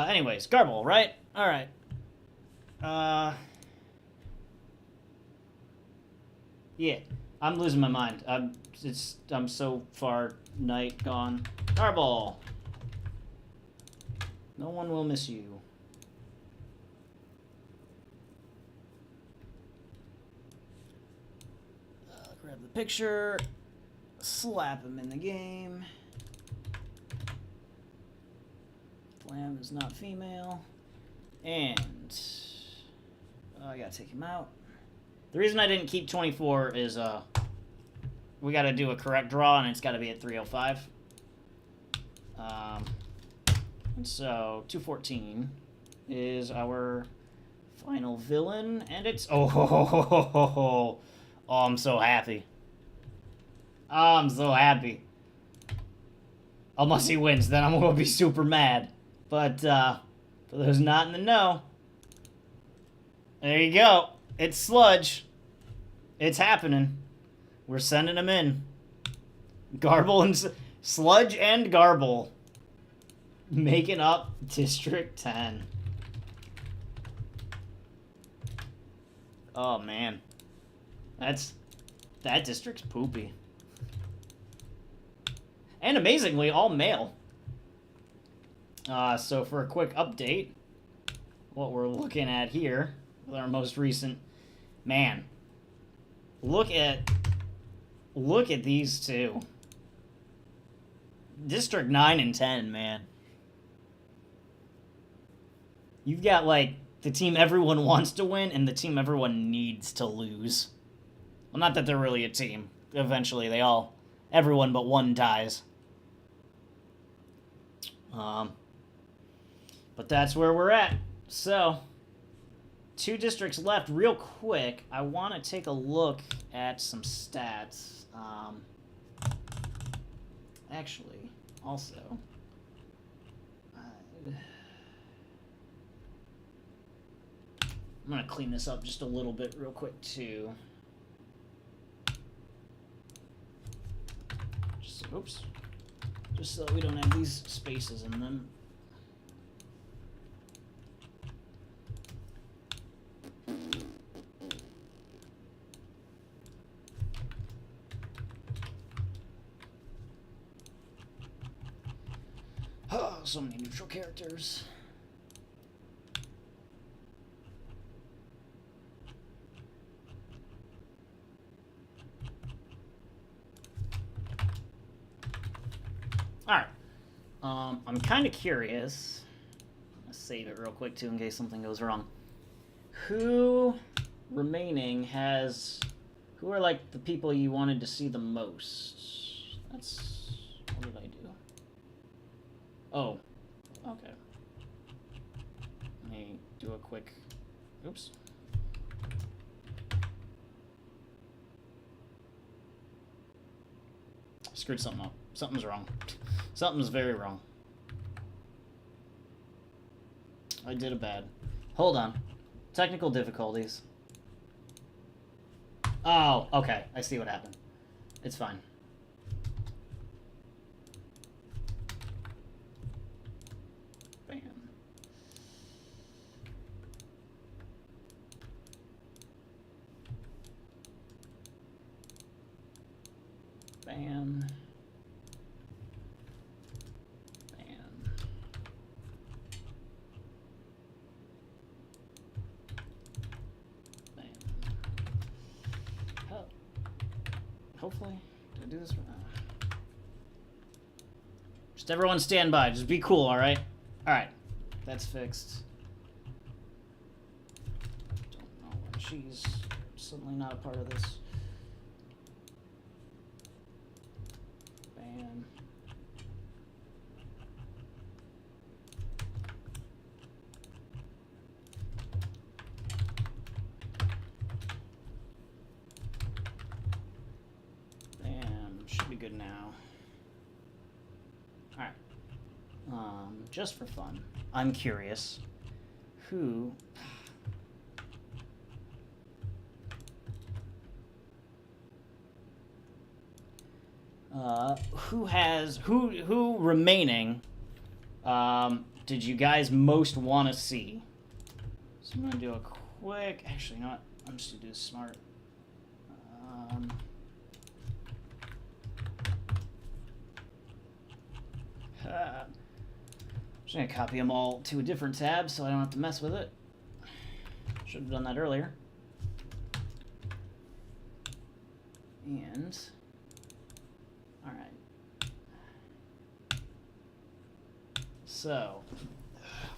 Anyways, Garble, right? All right. Yeah, I'm losing my mind. I'm so far night gone. Garball. No one will miss you. Grab the picture. Slap him in the game. Lamb is not female. And I gotta take him out. The reason I didn't keep 24 is we gotta do a correct draw and it's gotta be at 305. And so 214 is our final villain, and it's oh, I'm so happy. I'm so happy. Unless he wins, then I'm gonna be super mad. But for those not in the know, there you go. It's Sludge. It's happening. We're sending him in. Garble and Sludge and Garble making up District 10. Oh man, that district's poopy. And amazingly, all male. So for a quick update, what we're looking at here with our most recent, man, look at these two. District 9 and 10, man. You've got, like, the team everyone wants to win and the team everyone needs to lose. Well, not that they're really a team. Eventually, everyone but one dies. But that's where we're at. So, 2 districts left. Real quick, I want to take a look at some stats. Actually, also, I'm going to clean this up just a little bit real quick, too. Oops. Just so we don't have these spaces in them. Oh, so many neutral characters. Alright. I'm kind of curious. Let's save it real quick, too, in case something goes wrong. Who remaining has... Who are, like, the people you wanted to see the most? That's... What did I do? Oh. Okay. Let me do a quick... Oops. Screwed something up. Something's wrong. Something's very wrong. I did a bad. Hold on. Technical difficulties. Oh, okay. I see what happened. It's fine. Bam. Bam. Hopefully. Did I do this right? Just everyone stand by. Just be cool, alright? Alright. That's fixed. Don't know when she's suddenly not a part of this. Bam. Should be good now. Alright. Just for fun, I'm curious who... who remaining did you guys most want to see? So I'm going to do a quick... Actually, not. I'm just going to do smart. Just going to copy them all to a different tab so I don't have to mess with it. Should have done that earlier. And... Alright. So,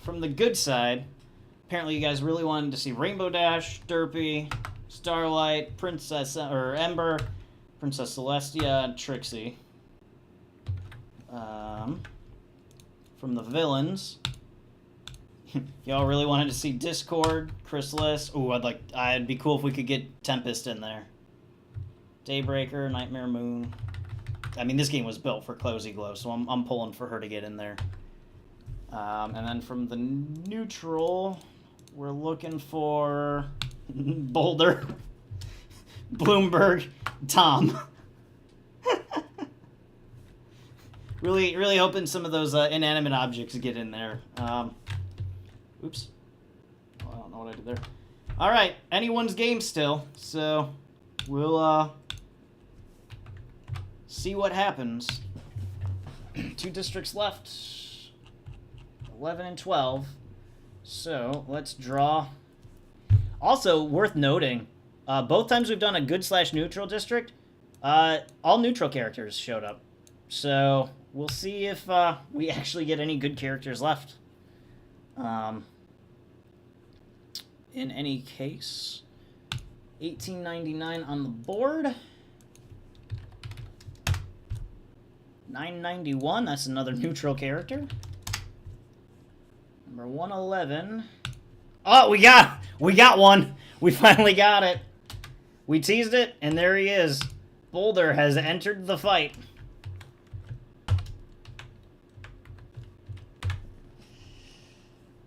from the good side, apparently you guys really wanted to see Rainbow Dash, Derpy, Starlight, Princess, or Ember, Princess Celestia, and Trixie. From the villains, y'all really wanted to see Discord, Chrysalis. Ooh, I'd be cool if we could get Tempest in there. Daybreaker, Nightmare Moon. I mean, this game was built for Closey Glow, so I'm pulling for her to get in there. And then from the neutral, we're looking for Boulder, Bloomberg, Tom. Really hoping some of those inanimate objects get in there. Oops. Oh, I don't know what I did there. All right, anyone's game still, so we'll see what happens. 2 districts left. 11 and 12. So let's draw. Also, worth noting, both times we've done a good/neutral district, all neutral characters showed up. So we'll see if we actually get any good characters left. In any case, 1899 on the board. 991, that's another neutral character. Number 111. Oh, we got one. We finally got it. We teased it, and there he is. Boulder has entered the fight.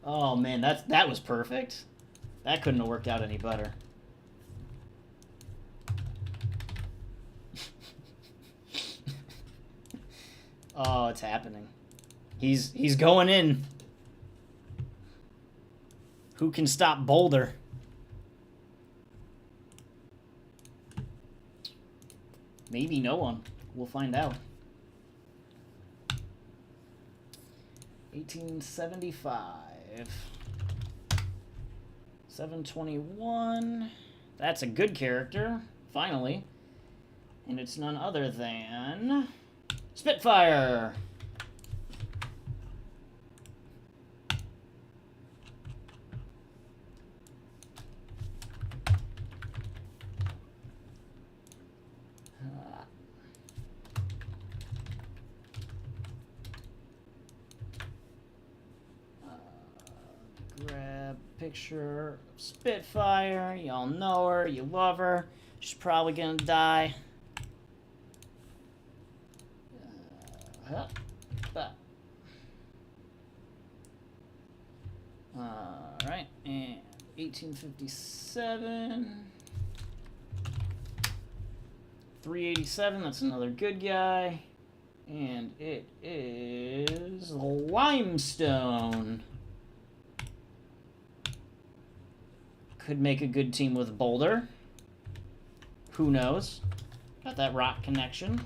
Oh man, that was perfect. That couldn't have worked out any better. Oh, it's happening. He's going in. Who can stop Boulder? Maybe no one. We'll find out. 1875. 721. That's a good character, finally. And it's none other than Spitfire. Grab picture of Spitfire. Y'all know her, you love her. She's probably gonna die. Alright, and 1857. 387, that's another good guy. And it is Limestone. Could make a good team with Boulder. Who knows? Got that rock connection.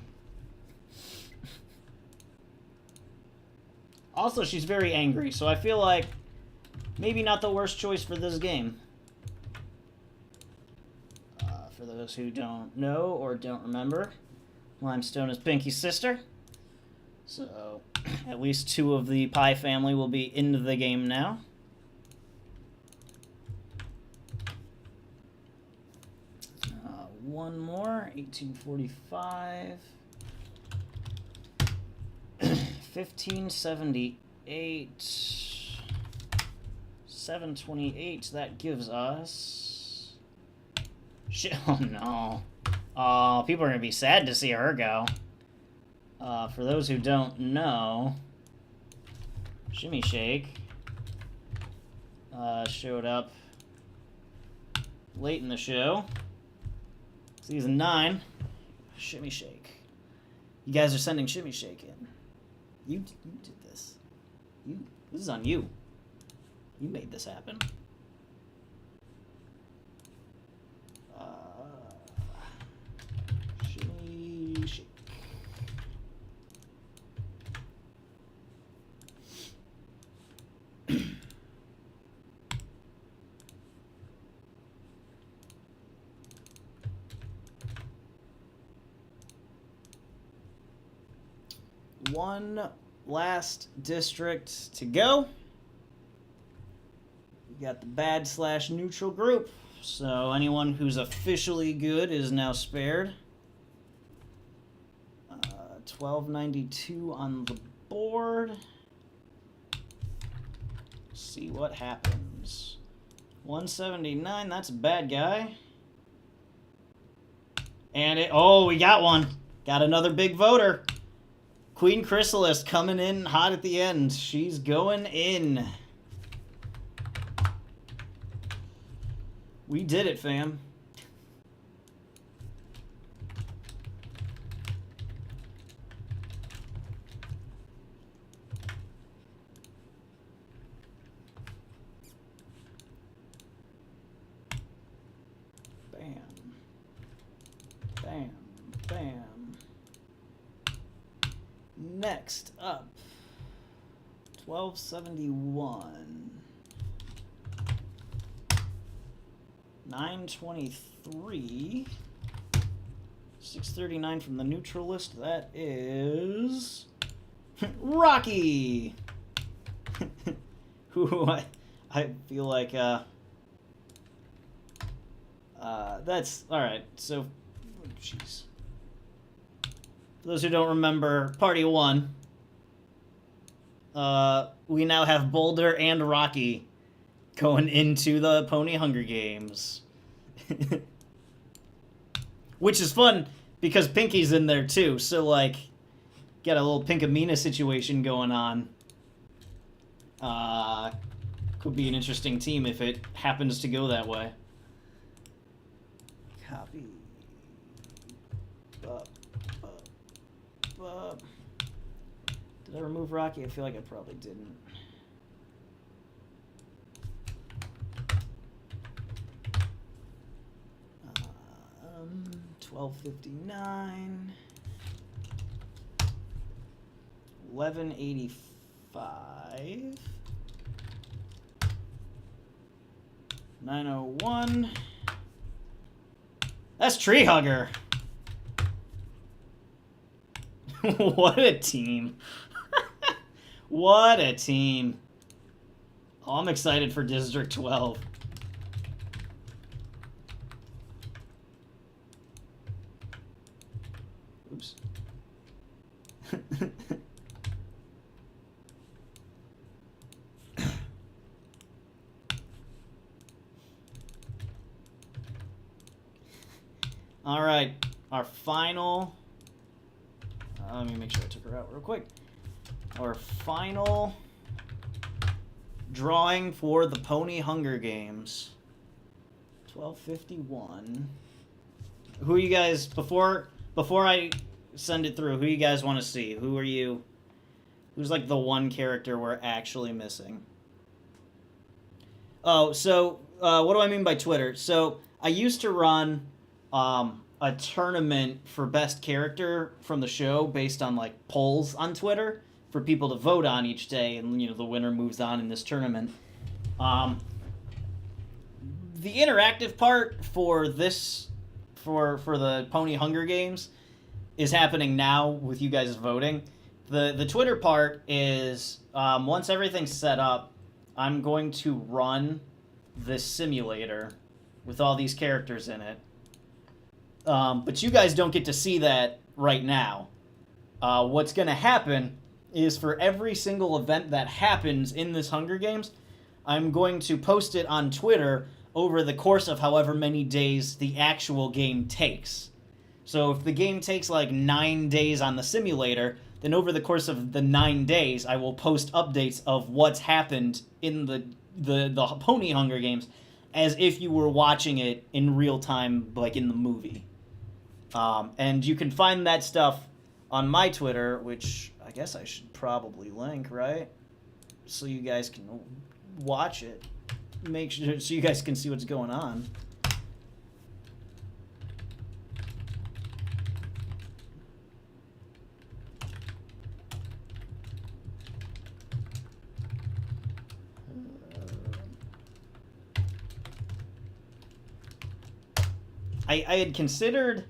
Also, she's very angry, so I feel like maybe not the worst choice for this game. For those who don't know or don't remember, Limestone is Pinky's sister. So, at least 2 of the Pie family will be into the game now. One more, 1845. 1578. 728, that gives us... Shit, oh no. Oh, people are going to be sad to see her go. For those who don't know, Shimmy Shake showed up late in the show. Season 9, Shimmy Shake. You guys are sending Shimmy Shake in. You did this. This is on you. You made this happen. one last district to go. We got the bad/neutral group. So anyone who's officially good is now spared. 1292 on the board. See what happens. 179, that's a bad guy. And we got one. Got another big voter. Queen Chrysalis coming in hot at the end. She's going in. We did it, fam. Bam. Bam. Bam. Next up, 1271. 923. 639 from the neutral list. That is Rocky. Who I feel like that's all right. So, jeez. For those who don't remember, Party 1, we now have Boulder and Rocky going into the Pony Hunger Games. Which is fun, because Pinky's in there too, so, like, got a little Pinkamena situation going on. Could be an interesting team if it happens to go that way. Copy. Did I remove Rocky? I feel like I probably didn't. Um, 1259. 1185. 901. That's Tree Hugger. What a team. What a team. Oh, I'm excited for District 12. Oops. All right, our final... let me make sure I took her out real quick. Our final drawing for the Pony Hunger Games. 1251. Who are you guys, before I send it through, who you guys want to see? Who are you? Who's like the one character we're actually missing? Oh, so what do I mean by Twitter? So I used to run a tournament for best character from the show based on like polls on Twitter for people to vote on each day, and the winner moves on in this tournament. The interactive part for this for the Pony Hunger Games is happening now with you guys voting. The Twitter part is once everything's set up, I'm going to run this simulator with all these characters in it. But you guys don't get to see that right now. What's going to happen is for every single event that happens in this Hunger Games, I'm going to post it on Twitter over the course of however many days the actual game takes. So if the game takes like 9 days on the simulator, then over the course of the 9 days, I will post updates of what's happened in the Pony Hunger Games as if you were watching it in real time, like in the movie. And you can find that stuff on my Twitter, which I guess I should probably link, right? So you guys can watch it. Make sure so you guys can see what's going on. I had considered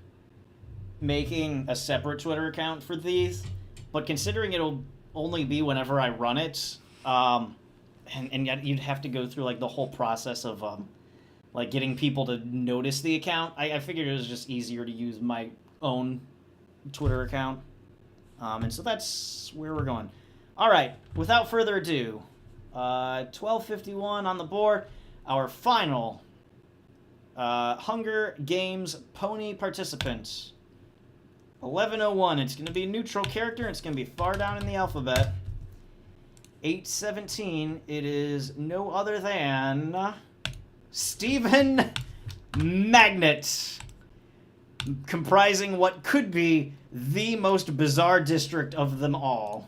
making a separate Twitter account for these, but considering it'll only be whenever I run it, and yet you'd have to go through like the whole process of like getting people to notice the account. I figured it was just easier to use my own Twitter account, and so that's where we're going. All right, without further ado, 12:51 on the board. Our final Hunger Games pony participants. 11:01. It's going to be a neutral character. It's going to be far down in the alphabet. 8:17. It is no other than Stephen Magnet, comprising what could be the most bizarre district of them all.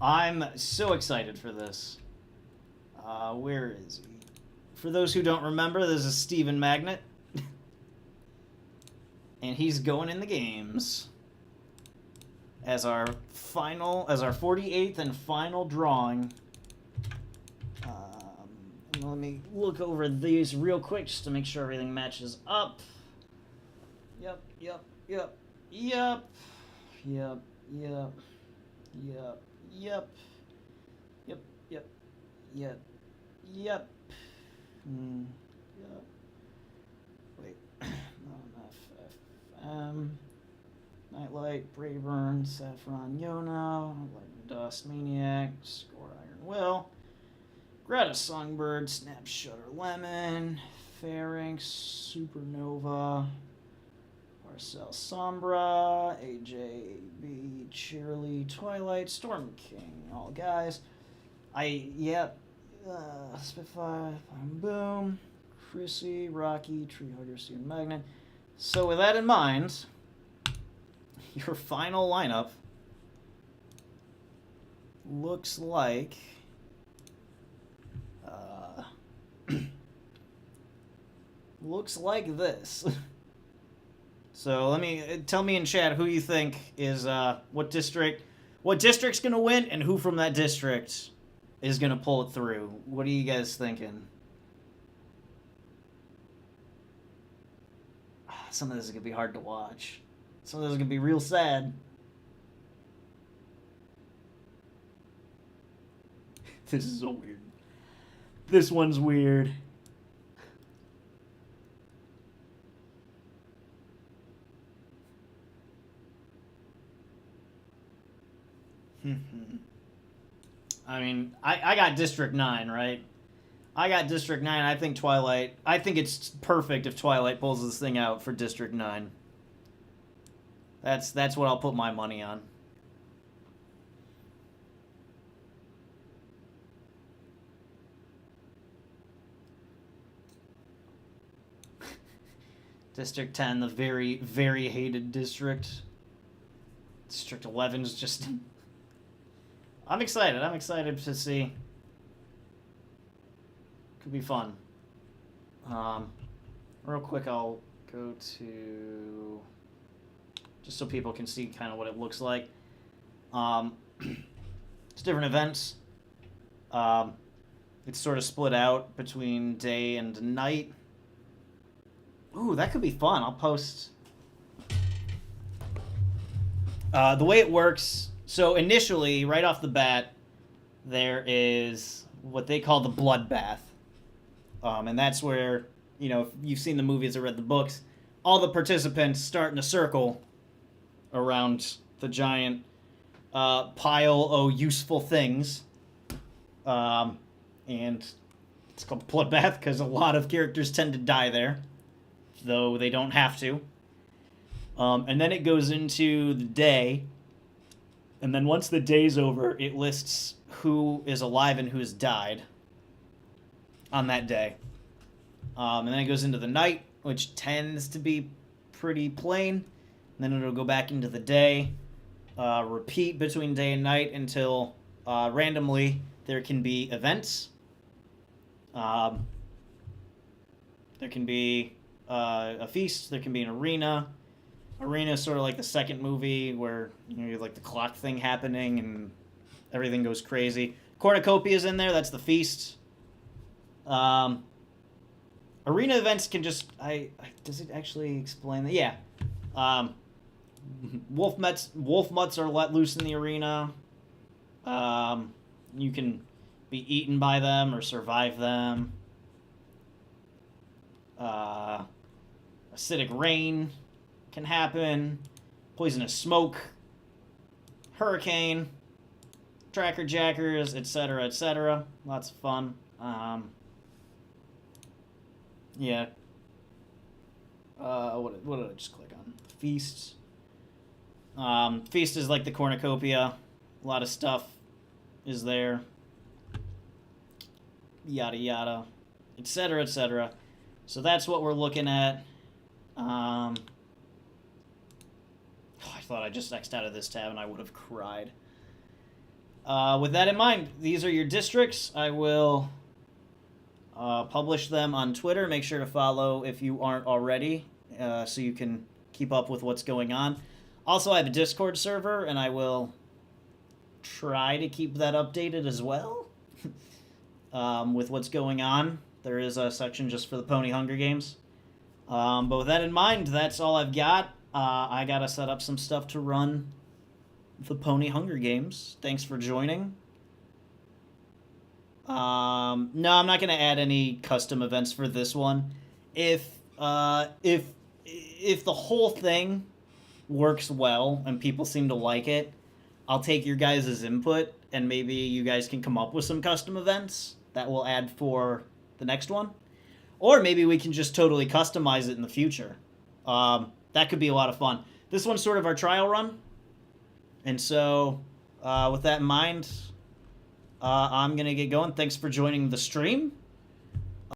I'm so excited for this. Where is he? For those who don't remember, this is Stephen Magnet. And he's going in the games as our 48th and final drawing. Let me look over these real quick just to make sure everything matches up. Yep. Wait, not enough. Nightlight, Brayburn, Saffron Yona, Lightning Dust, Maniac, Score Iron Will, Greta Songbird, Snap Shutter Lemon, Pharynx, Supernova, Marcel Sombra, AJB, Cheerly, Twilight, Storm King, all guys. Spitfire, Boom, Chrissy, Rocky, Treehugger, Stephen Magnet. So with that in mind, your final lineup looks like looks like this. So tell me in chat who you think is what district's gonna win and who from that district is gonna pull it through. What are you guys thinking? Some of this is gonna be hard to watch. Some of this is gonna be real sad. This is so weird. This one's weird. I mean, I got District 9, right? I got District 9. I think Twilight... I think it's perfect if Twilight pulls this thing out for District 9. That's what I'll put my money on. District 10, the very, very hated district. District 11 is just... I'm excited. I'm excited to see. Could be fun. Real quick, I'll go to... just so people can see kind of what it looks like. It's different events. It's sort of split out between day and night. Ooh, that could be fun. I'll post... the way it works... So initially, right off the bat, there is what they call the bloodbath. And that's where, you know, if you've seen the movies or read the books, all the participants start in a circle around the giant pile of useful things. And it's called bloodbath because a lot of characters tend to die there, though they don't have to. And then it goes into the day. And then once the day's over, it lists who is alive and who has died on that day. And then it goes into the night, which tends to be pretty plain. And then it'll go back into the day, repeat between day and night until randomly there can be events. There can be a feast, there can be an arena. Arena is sort of like the second movie where you have like the clock thing happening and everything goes crazy. Cornucopia is in there. That's the feast. And arena events can just does it actually explain that? Yeah. Wolf mutts are let loose in the arena. You can be eaten by them or survive them. Acidic rain can happen. Poisonous smoke. Hurricane. Tracker jackers, etc., etc. Lots of fun. Yeah. What did I just click on? Feasts. Feast is like the cornucopia. A lot of stuff is there. Yada yada. Etc., etc. So that's what we're looking at. I thought I just X'd out of this tab and I would have cried. With that in mind, these are your districts. I will publish them on Twitter. Make sure to follow if you aren't already, so you can keep up with what's going on. Also, I have a Discord server, and I will try to keep that updated as well with what's going on. There is a section just for the Pony Hunger Games. But with that in mind, that's all I've got. I gotta set up some stuff to run the Pony Hunger Games. Thanks for joining. No, I'm not gonna add any custom events for this one. If the whole thing works well and people seem to like it, I'll take your guys' input and maybe you guys can come up with some custom events that we'll add for the next one. Or maybe we can just totally customize it in the future. That could be a lot of fun. This one's sort of our trial run. And so, with that in mind, I'm going to get going. Thanks for joining the stream.